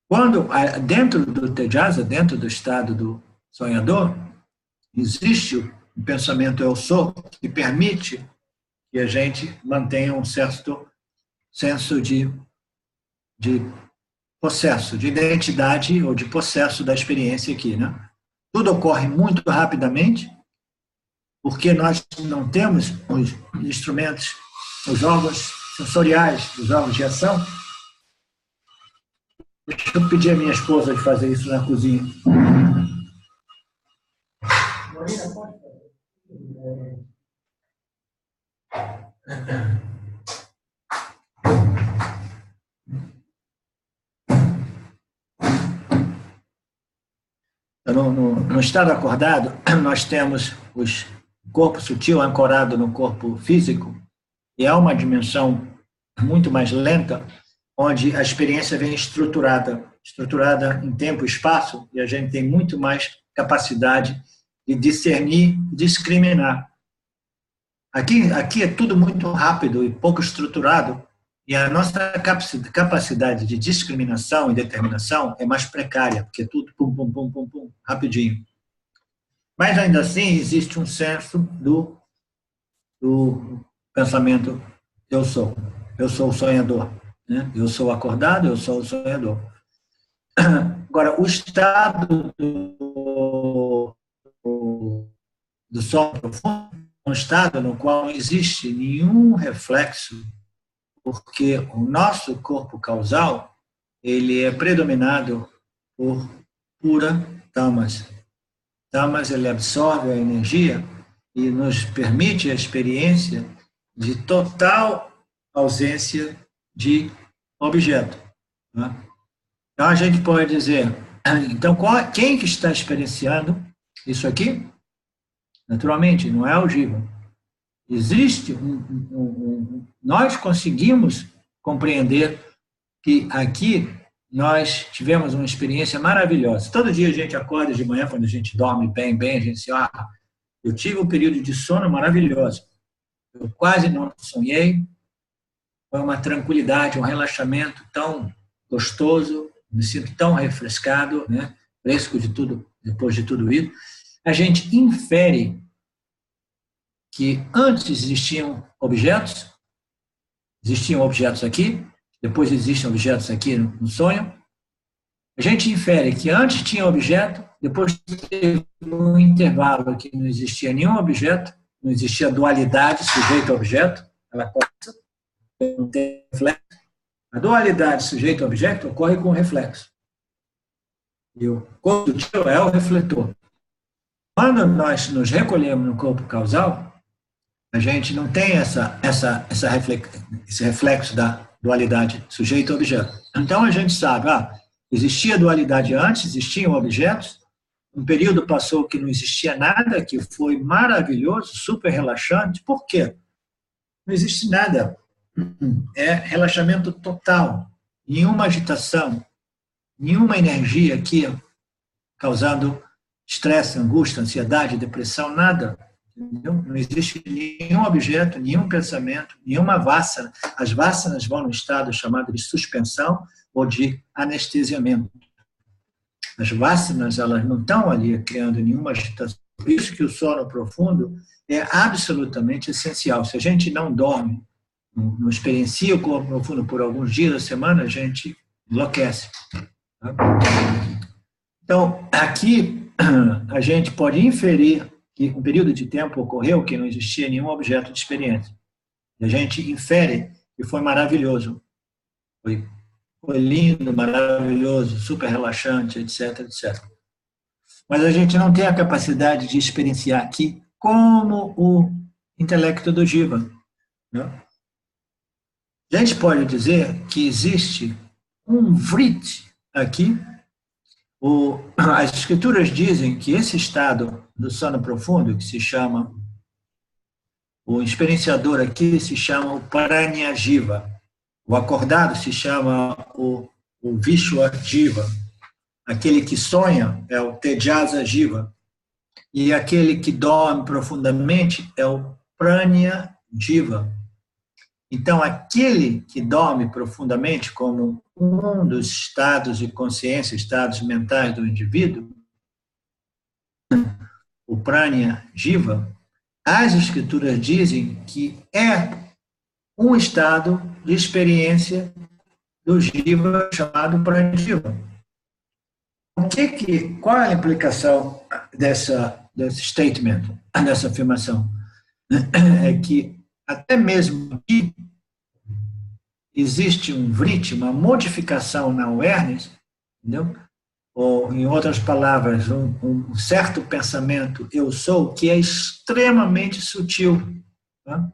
Quando, dentro do Tejasa, dentro do estado do sonhador, existe o pensamento eu sou, que permite que a gente mantenha um certo senso de possesso, de identidade ou de possesso da experiência aqui, né? Tudo ocorre muito rapidamente, porque nós não temos os instrumentos, os órgãos sensoriais, os órgãos de ação. Deixa eu pedir à minha esposa de fazer isso na cozinha. No estado acordado, nós temos o corpo sutil ancorado no corpo físico, e é uma dimensão muito mais lenta, onde a experiência vem estruturada em tempo e espaço, e a gente tem muito mais capacidade de discernir, discriminar. Aqui é tudo muito rápido e pouco estruturado, e a nossa capacidade de discriminação e determinação é mais precária, porque é tudo pum, pum, pum, pum, pum, rapidinho. Mas ainda assim existe um senso do pensamento eu sou o sonhador, né? Eu sou acordado, eu sou o sonhador. Agora, o estado do sono profundo é um estado no qual não existe nenhum reflexo, porque o nosso corpo causal ele é predominado por pura tamas. Tamas, ele absorve a energia e nos permite a experiência de total ausência de objeto. Né? Então, a gente pode dizer, então, quem que está experienciando isso aqui? Naturalmente, não é o Jiva. Existe nós conseguimos compreender que aqui nós tivemos uma experiência maravilhosa. Todo dia a gente acorda de manhã, quando a gente dorme bem, a gente diz, eu tive um período de sono maravilhoso. Eu quase não sonhei. Foi uma tranquilidade, um relaxamento tão gostoso, me sinto tão refrescado, né? Fresco de tudo, depois de tudo isso. A gente infere que antes existiam objetos aqui, depois existem objetos aqui no sonho. A gente infere que antes tinha objeto, depois teve um intervalo que não existia nenhum objeto, não existia dualidade sujeito-objeto, ela não tem reflexo. A dualidade sujeito-objeto ocorre com reflexo. E o corpo sutil é o refletor. Quando nós nos recolhemos no corpo causal, a gente não tem esse reflexo da dualidade sujeito-objeto. Então a gente sabe, existia dualidade antes, existiam objetos, um período passou que não existia nada, que foi maravilhoso, super relaxante. Por quê? Não existe nada. É relaxamento total, nenhuma agitação, nenhuma energia aqui causando estresse, angústia, ansiedade, depressão, nada. Não existe nenhum objeto, nenhum pensamento, nenhuma vássana. As vássanas vão no estado chamado de suspensão ou de anestesiamento. As vássanas, elas não estão ali criando nenhuma agitação. Por isso que o sono profundo é absolutamente essencial. Se a gente não dorme, não experiencia o corpo profundo por alguns dias da semana, a gente enlouquece. Então, aqui a gente pode inferir que um período de tempo ocorreu que não existia nenhum objeto de experiência. E a gente infere que foi maravilhoso. Foi lindo, maravilhoso, super relaxante, etc, etc. Mas a gente não tem a capacidade de experienciar aqui como o intelecto do Jiva, né? A gente pode dizer que existe um vrit aqui. As escrituras dizem que esse estado do sono profundo, que se chama, o experienciador aqui se chama o Pranya Jiva. O acordado se chama o Vishwa Jiva. Aquele que sonha é o Tejasa Jiva. E aquele que dorme profundamente é o Pranya Jiva. Então, aquele que dorme profundamente, como um dos estados de consciência, estados mentais do indivíduo, o Pranya Jiva, as escrituras dizem que é um estado de experiência do Jiva chamado Pranya Jiva. Qual é a implicação desse statement, dessa afirmação? É que até mesmo aqui existe um vrit, uma modificação na awareness, entendeu? Ou, em outras palavras, um certo pensamento eu sou que é extremamente sutil, tá?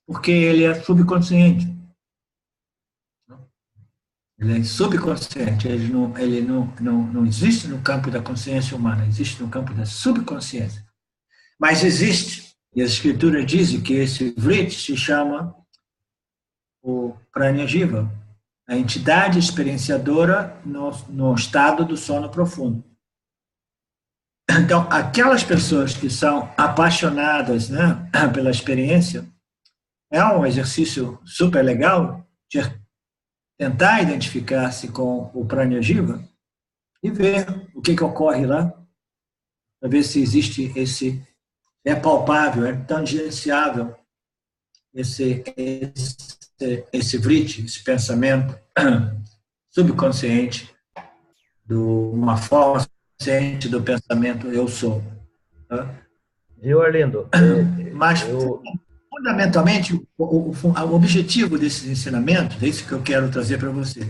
Porque ele é subconsciente. Ele é subconsciente, ele não existe no campo da consciência humana, existe no campo da subconsciência. Mas existe. E as escrituras dizem que esse vrit se chama o Pranya Jiva, a entidade experienciadora no estado do sono profundo. Então, aquelas pessoas que são apaixonadas, né, pela experiência, é um exercício super legal de tentar identificar-se com o Pranya Jiva e ver o que ocorre lá, para ver se existe é palpável, é tangenciável esse vrit, esse pensamento subconsciente, de uma forma consciente do pensamento eu sou. Tá? Viu, Arlindo? Mas, fundamentalmente, o objetivo desses ensinamentos, é isso que eu quero trazer para você.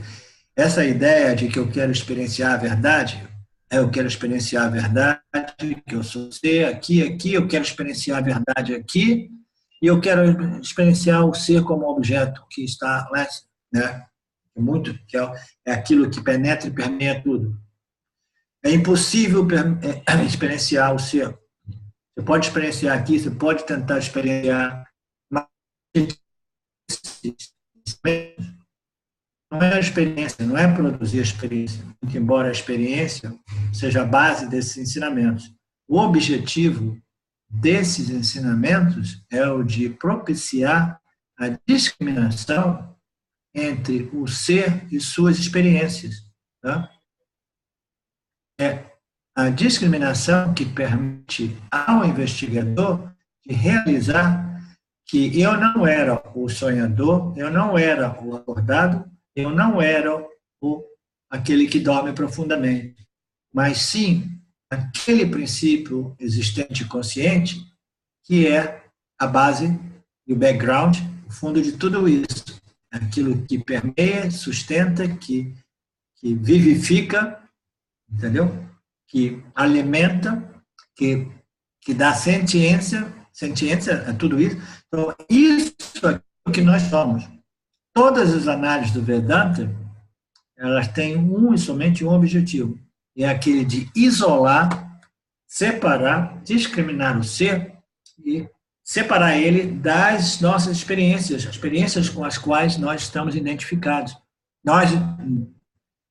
Essa ideia de que eu quero experienciar a verdade, eu quero experienciar a verdade, que eu sou ser, aqui, eu quero experienciar a verdade aqui, e eu quero experienciar o ser como objeto que está lá, né? Que é aquilo que penetra e permeia tudo. É impossível experienciar o ser. Você pode experienciar aqui, você pode tentar experienciar, mas não é a experiência, não é produzir a experiência, muito embora a experiência seja a base desses ensinamentos. O objetivo desses ensinamentos é o de propiciar a discriminação entre o ser e suas experiências. Tá? É a discriminação que permite ao investigador de realizar que eu não era o sonhador, eu não era o acordado, eu não era aquele que dorme profundamente, mas sim aquele princípio existente e consciente que é a base e o background, o fundo de tudo isso. Aquilo que permeia, sustenta, que vivifica, entendeu? Que alimenta, que dá sentiência é tudo isso. Então, isso é o que nós somos. Todas as análises do Vedanta, elas têm somente um objetivo, é aquele de isolar, separar, discriminar o ser e separar ele das nossas experiências com as quais nós estamos identificados. Nós,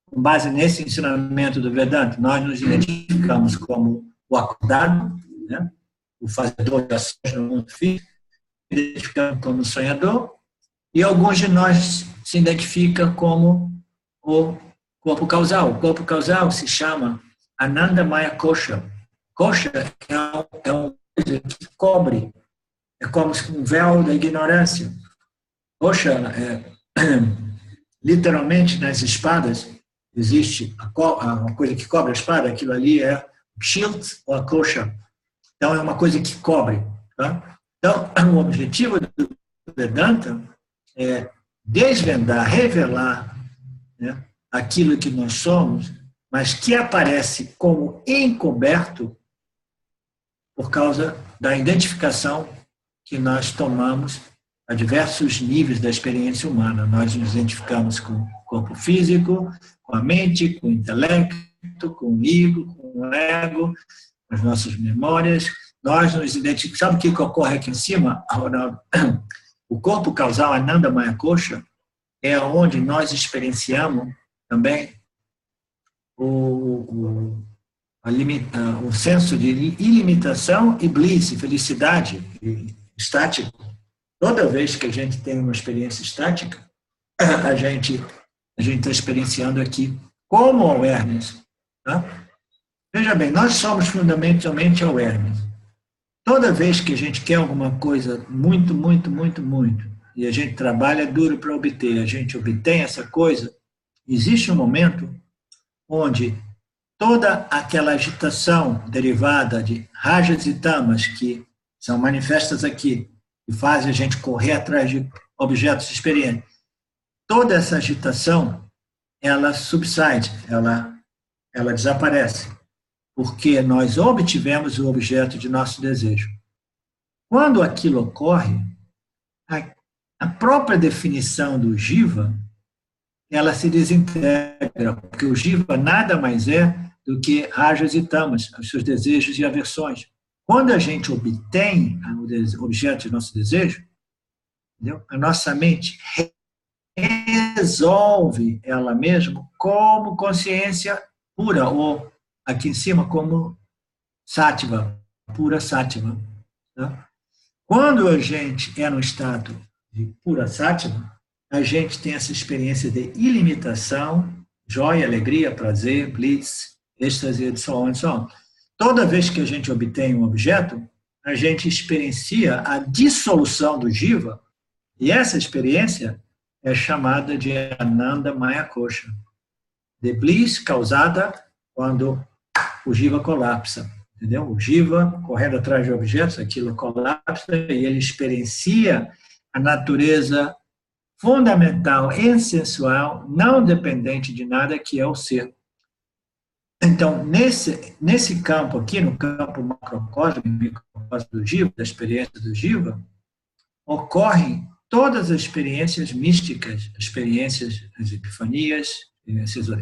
com base nesse ensinamento do Vedanta, nós nos identificamos como o acordado, né? O fazedor de ações no mundo físico, identificamos como o sonhador, e alguns de nós se identificam como o corpo causal. O corpo causal se chama Ananda Maya Kosha. Kosha é uma coisa que cobre, é como um véu da ignorância. Kosha, literalmente, nas espadas, existe uma coisa que cobre a espada, aquilo ali é o shield ou a kosha. Então, é uma coisa que cobre. Tá? Então, o objetivo do Vedanta é desvendar, revelar, né, aquilo que nós somos, mas que aparece como encoberto por causa da identificação que nós tomamos a diversos níveis da experiência humana. Nós nos identificamos com o corpo físico, com a mente, com o intelecto, com o ego, com o ego, com as nossas memórias. Nós nos identificamos. Sabe o que ocorre aqui em cima, Ronaldo? O corpo causal Ananda Maya Kosha é onde nós experienciamos também o senso de ilimitação e bliss, felicidade estático. Toda vez que a gente tem uma experiência estática, a gente está experienciando aqui como awareness. Tá? Veja bem, nós somos fundamentalmente awareness. Toda vez que a gente quer alguma coisa muito, muito, muito, muito, e a gente trabalha duro para obter, a gente obtém essa coisa, existe um momento onde toda aquela agitação derivada de rajas e tamas, que são manifestas aqui, que fazem a gente correr atrás de objetos experientes, toda essa agitação, ela subside, ela desaparece, porque nós obtivemos o objeto de nosso desejo. Quando aquilo ocorre, a própria definição do jiva, ela se desintegra, porque o jiva nada mais é do que rajas e tamas, os seus desejos e aversões. Quando a gente obtém o objeto de nosso desejo, entendeu? A nossa mente resolve ela mesma como consciência pura, ou aqui em cima como sattva, pura sattva. Tá? Quando a gente é no estado de pura sattva, a gente tem essa experiência de ilimitação, joia, alegria, prazer, bliss, êxtase, e so on, so on. Toda vez que a gente obtém um objeto, a gente experiencia a dissolução do jiva, e essa experiência é chamada de Ananda Maya Kosha, de bliss causada quando o jiva colapsa. Entendeu? O jiva, correndo atrás de objetos, aquilo colapsa e ele experiencia a natureza fundamental, essencial, não dependente de nada, que é o ser. Então, nesse campo aqui, no campo macrocósmico, microcósmico do jiva, da experiência do jiva, ocorrem todas as experiências místicas, experiências, as epifanias,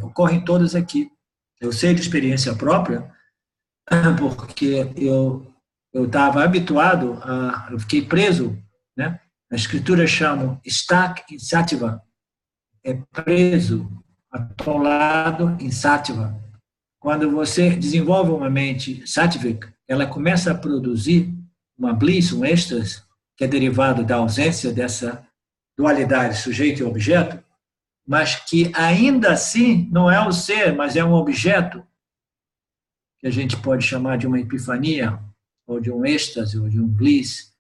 ocorrem todas aqui. Eu sei de experiência própria, porque eu estava habituado eu fiquei preso, né? A escritura chama stuck in sattva, é preso, atolado em sattva. Quando você desenvolve uma mente sattvic, ela começa a produzir uma bliss, um êxtase, que é derivado da ausência dessa dualidade sujeito e objeto, mas que ainda assim não é o ser, mas é um objeto, que a gente pode chamar de uma epifania, ou de um êxtase, ou de um bliss,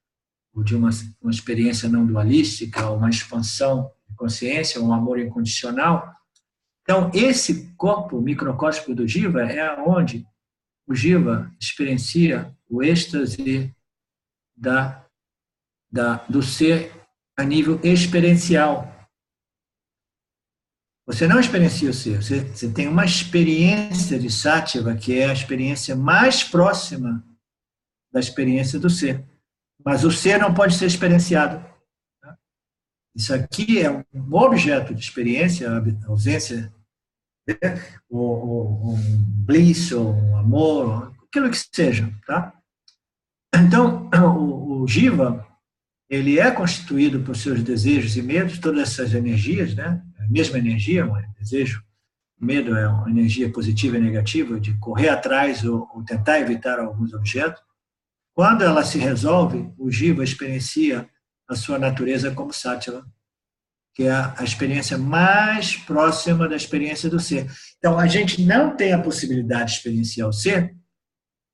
ou de uma experiência não dualística, ou uma expansão de consciência, um amor incondicional. Então, esse corpo microcósmico do Jiva é onde o Jiva experiencia o êxtase do ser a nível experiencial. Você não experiencia o ser, você tem uma experiência de Sattva, que é a experiência mais próxima da experiência do ser. Mas o ser não pode ser experienciado. Isso aqui é um objeto de experiência, a ausência, ou um bliss, ou um amor, aquilo que seja. Tá? Então, o Jiva, ele é constituído por seus desejos e medos, todas essas energias, né? A mesma energia, um desejo, medo é uma energia positiva e negativa, de correr atrás ou tentar evitar alguns objetos. Quando ela se resolve, o Jiva experiencia a sua natureza como Sattva, que é a experiência mais próxima da experiência do ser. Então, a gente não tem a possibilidade de experienciar o ser,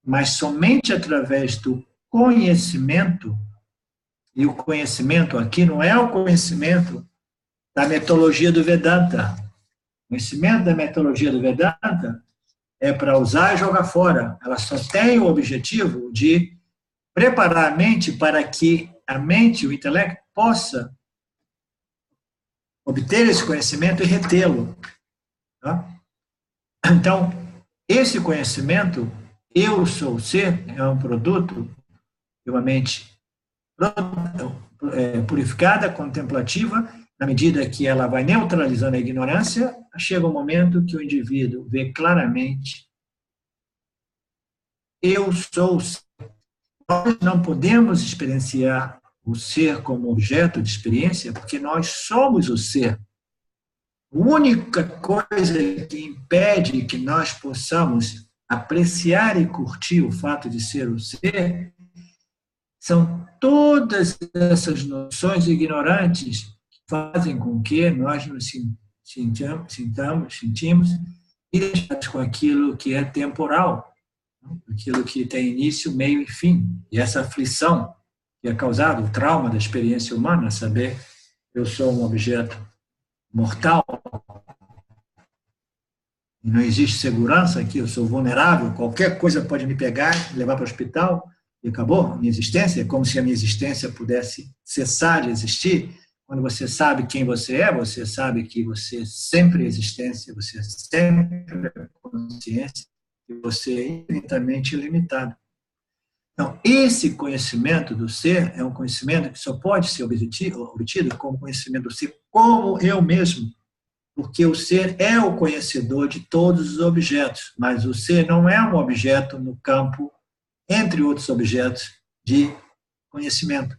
mas somente através do conhecimento, e o conhecimento aqui não é o conhecimento da metodologia do Vedanta. O conhecimento da metodologia do Vedanta é para usar e jogar fora. Ela só tem o objetivo de preparar a mente para que a mente, o intelecto, possa obter esse conhecimento e retê-lo. Tá? Então, esse conhecimento, eu sou o ser, é um produto de uma mente purificada, contemplativa, na medida que ela vai neutralizando a ignorância, chega um momento que o indivíduo vê claramente: eu sou o ser. Nós não podemos experienciar o ser como objeto de experiência, porque nós somos o ser. A única coisa que impede que nós possamos apreciar e curtir o fato de ser o ser são todas essas noções ignorantes que fazem com que nós nos sentimos identificados com aquilo que é temporal, aquilo que tem início, meio e fim. E essa aflição que é causada, o trauma da experiência humana, saber eu sou um objeto mortal, e não existe segurança aqui, eu sou vulnerável, qualquer coisa pode me pegar, me levar para o hospital, e acabou a minha existência, como se a minha existência pudesse cessar de existir. Quando você sabe quem você é, você sabe que você sempre é existência, você sempre é consciência, e você é infinitamente ilimitado. Então, esse conhecimento do ser é um conhecimento que só pode ser obtido como conhecimento do ser, como eu mesmo, porque o ser é o conhecedor de todos os objetos, mas o ser não é um objeto no campo, entre outros objetos, de conhecimento.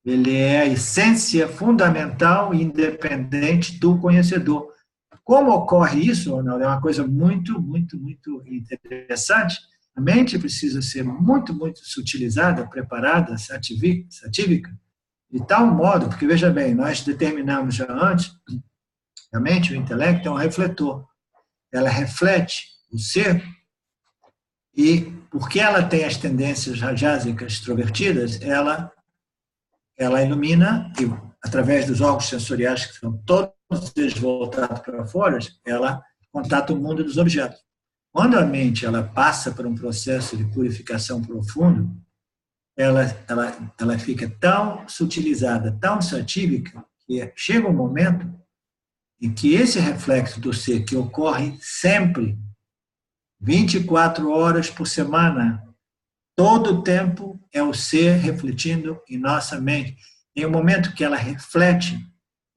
Ele é a essência fundamental e independente do conhecedor. Como ocorre isso, Ronaldo, é uma coisa muito, muito, muito interessante. A mente precisa ser muito, muito sutilizada, preparada, satívica, de tal modo, porque, veja bem, nós determinamos já antes, a mente, o intelecto, é um refletor. Ela reflete o ser e, porque ela tem as tendências rajásicas extrovertidas, ela ilumina, e, através dos órgãos sensoriais, que são todos eles voltados para fora, ela contata o mundo dos objetos. Quando a mente ela passa por um processo de purificação profundo, ela fica tão sutilizada, tão satívica, que chega um momento em que esse reflexo do ser, que ocorre sempre, 24 horas por semana, todo o tempo, é o ser refletindo em nossa mente. Em um momento que ela reflete,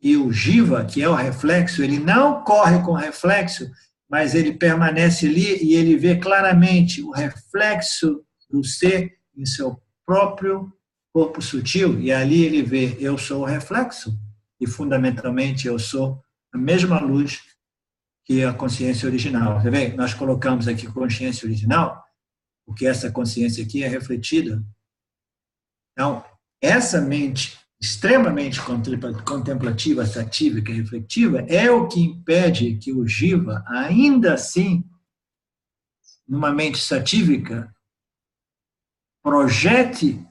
e o Jiva, que é o reflexo, ele não corre com o reflexo, mas ele permanece ali e ele vê claramente o reflexo do ser em seu próprio corpo sutil, e ali ele vê, eu sou o reflexo, e fundamentalmente eu sou a mesma luz que a consciência original. Você vê? Nós colocamos aqui consciência original, porque essa consciência aqui é refletida Então, essa mente extremamente contemplativa, satívica e reflexiva é o que impede que o jiva, ainda assim, numa mente satívica, projete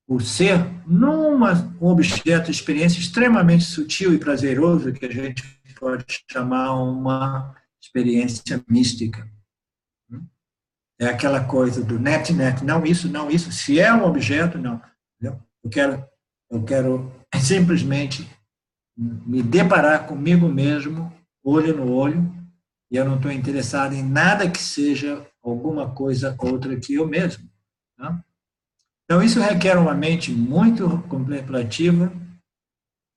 o ser num objeto de experiência extremamente sutil e prazeroso, que a gente pode chamar uma experiência mística. É aquela coisa do net, não isso, não isso. Se é um objeto, não. Eu quero simplesmente me deparar comigo mesmo, olho no olho, e eu não estou interessado em nada que seja alguma coisa outra que eu mesmo. Tá? Então, isso requer uma mente muito contemplativa,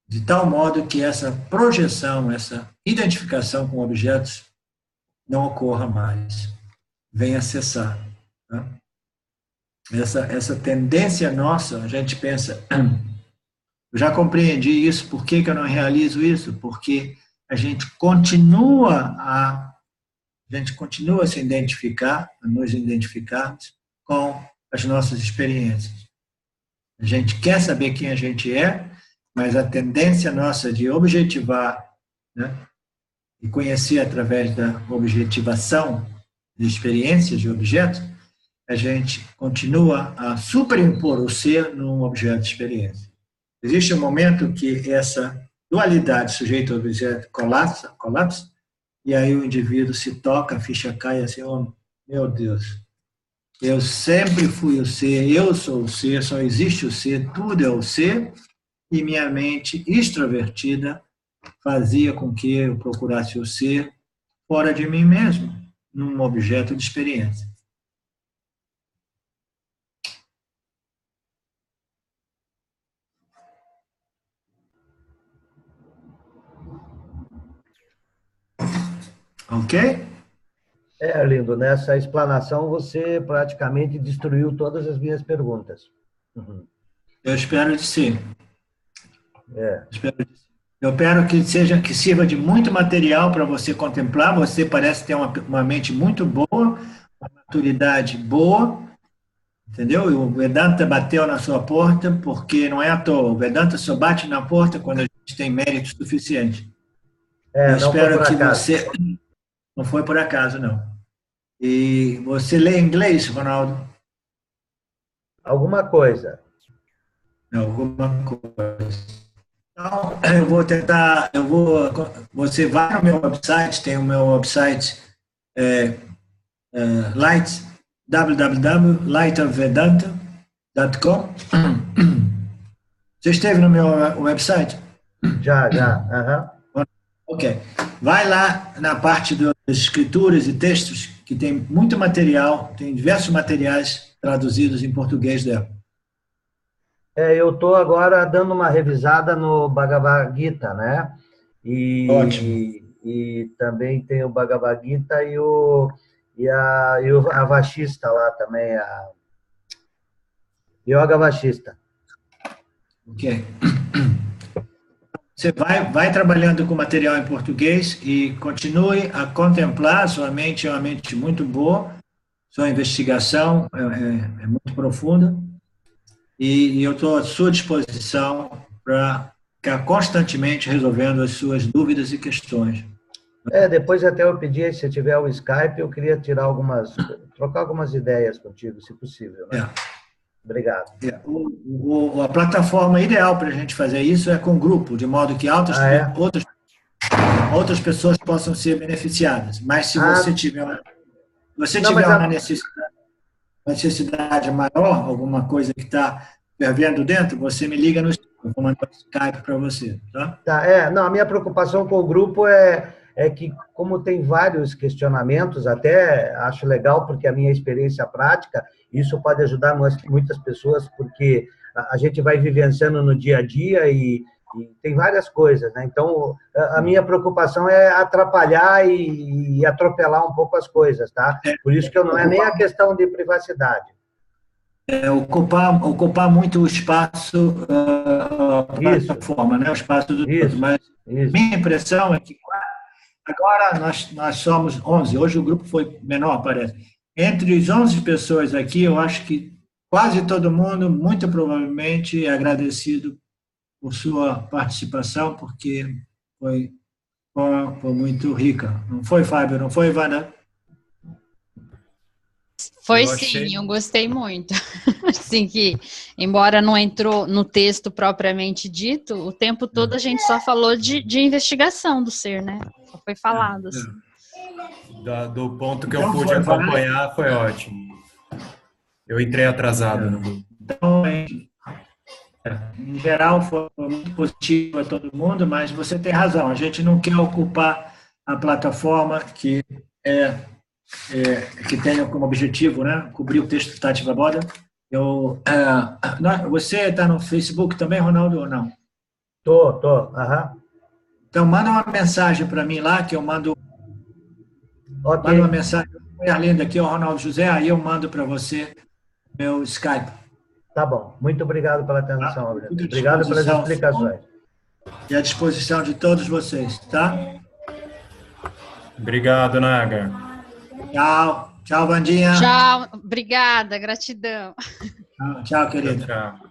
de tal modo que essa projeção, essa identificação com objetos não ocorra mais, venha cessar. Tá? Essa tendência nossa, a gente pensa, eu já compreendi isso, por que eu não realizo isso? Porque a gente continua a se identificar, a nos identificarmos com as nossas experiências. A gente quer saber quem a gente é, mas a tendência nossa de objetivar, né, e conhecer através da objetivação de experiências de objetos, a gente continua a superimpor o ser num objeto de experiência. Existe um momento que essa dualidade sujeito-objeto colapsa, e aí o indivíduo se toca, a ficha cai assim, oh, meu Deus, eu sempre fui o ser, eu sou o ser, só existe o ser, tudo é o ser, e minha mente extrovertida fazia com que eu procurasse o ser fora de mim mesmo, num objeto de experiência. Ok? Lindo, nessa explanação você praticamente destruiu todas as minhas perguntas. Uhum. Eu espero de sim. Eu espero que sirva de muito material para você contemplar. Você parece ter uma mente muito boa, uma maturidade boa, entendeu? E o Vedanta bateu na sua porta porque não é à toa. O Vedanta só bate na porta quando a gente tem mérito suficiente. Eu espero que você... Não foi por acaso, não. E você lê inglês, Ronaldo? Alguma coisa. Alguma coisa. Então, eu vou tentar, você vai no meu website, tem o meu website, www.lightofvedanta.com. Você esteve no meu website? Já. Uhum. Ok. Vai lá na parte das escrituras e textos, que tem muito material, tem diversos materiais traduzidos em português dela. Eu estou agora dando uma revisada no Bhagavad Gita, né? Ótimo. E também tem o Bhagavad Gita e o Vashista lá também, a Yoga Vashista. Ok. Você vai trabalhando com material em português e continue a contemplar. Sua mente é uma mente muito boa, sua investigação é muito profunda, e eu estou à sua disposição para ficar constantemente resolvendo as suas dúvidas e questões. Depois até eu pedi, se tiver o Skype, eu queria trocar algumas ideias contigo, se possível, né? Obrigado. A plataforma ideal para a gente fazer isso é com grupo, de modo que outras pessoas possam ser beneficiadas. Mas se você tiver uma necessidade maior, alguma coisa que está fervendo dentro, você me liga no Skype, eu vou mandar o Skype para você. Tá? Não, a minha preocupação com o grupo é que, como tem vários questionamentos, até acho legal, porque a minha experiência prática, isso pode ajudar muitas pessoas, porque a gente vai vivenciando no dia a dia e tem várias coisas, né? Então, a minha preocupação é atrapalhar e atropelar um pouco as coisas, tá? Por isso que não é nem a questão de privacidade. Ocupar muito o espaço da plataforma, né? O espaço do todo. Mas minha impressão é que agora nós somos 11. Hoje o grupo foi menor, parece. Entre as 11 pessoas aqui, eu acho que quase todo mundo, muito provavelmente, é agradecido por sua participação, porque foi, foi muito rica. Não foi, Fábio? Não foi, Ivana? Foi Eu sim, achei- eu gostei muito. Assim que, embora não entrou no texto propriamente dito, o tempo todo a gente só falou de investigação do ser, né? Só foi falado, assim. Do ponto que Então eu pude foi, vai. acompanhar, foi ótimo. Eu entrei atrasado no grupo. Então, em geral, foi muito positivo a todo mundo, mas você tem razão, a gente não quer ocupar a plataforma que tenha como objetivo, né, cobrir o texto do Tati Vaboda. Você está no Facebook também, Ronaldo, ou não? Tô. Aham. Então, manda uma mensagem para mim lá, que eu mando Ok. uma mensagem. Oi, Arlinda, aqui é o Ronaldo José, aí eu mando para você meu Skype. Tá bom. Muito obrigado pela atenção, Tá. Alberto. Obrigado pelas Disposição. explicações. E à disposição de todos vocês, tá? Obrigado, Naga. Tchau. Tchau, Vandinha. Tchau, obrigada, gratidão. Tchau, querido. Tchau.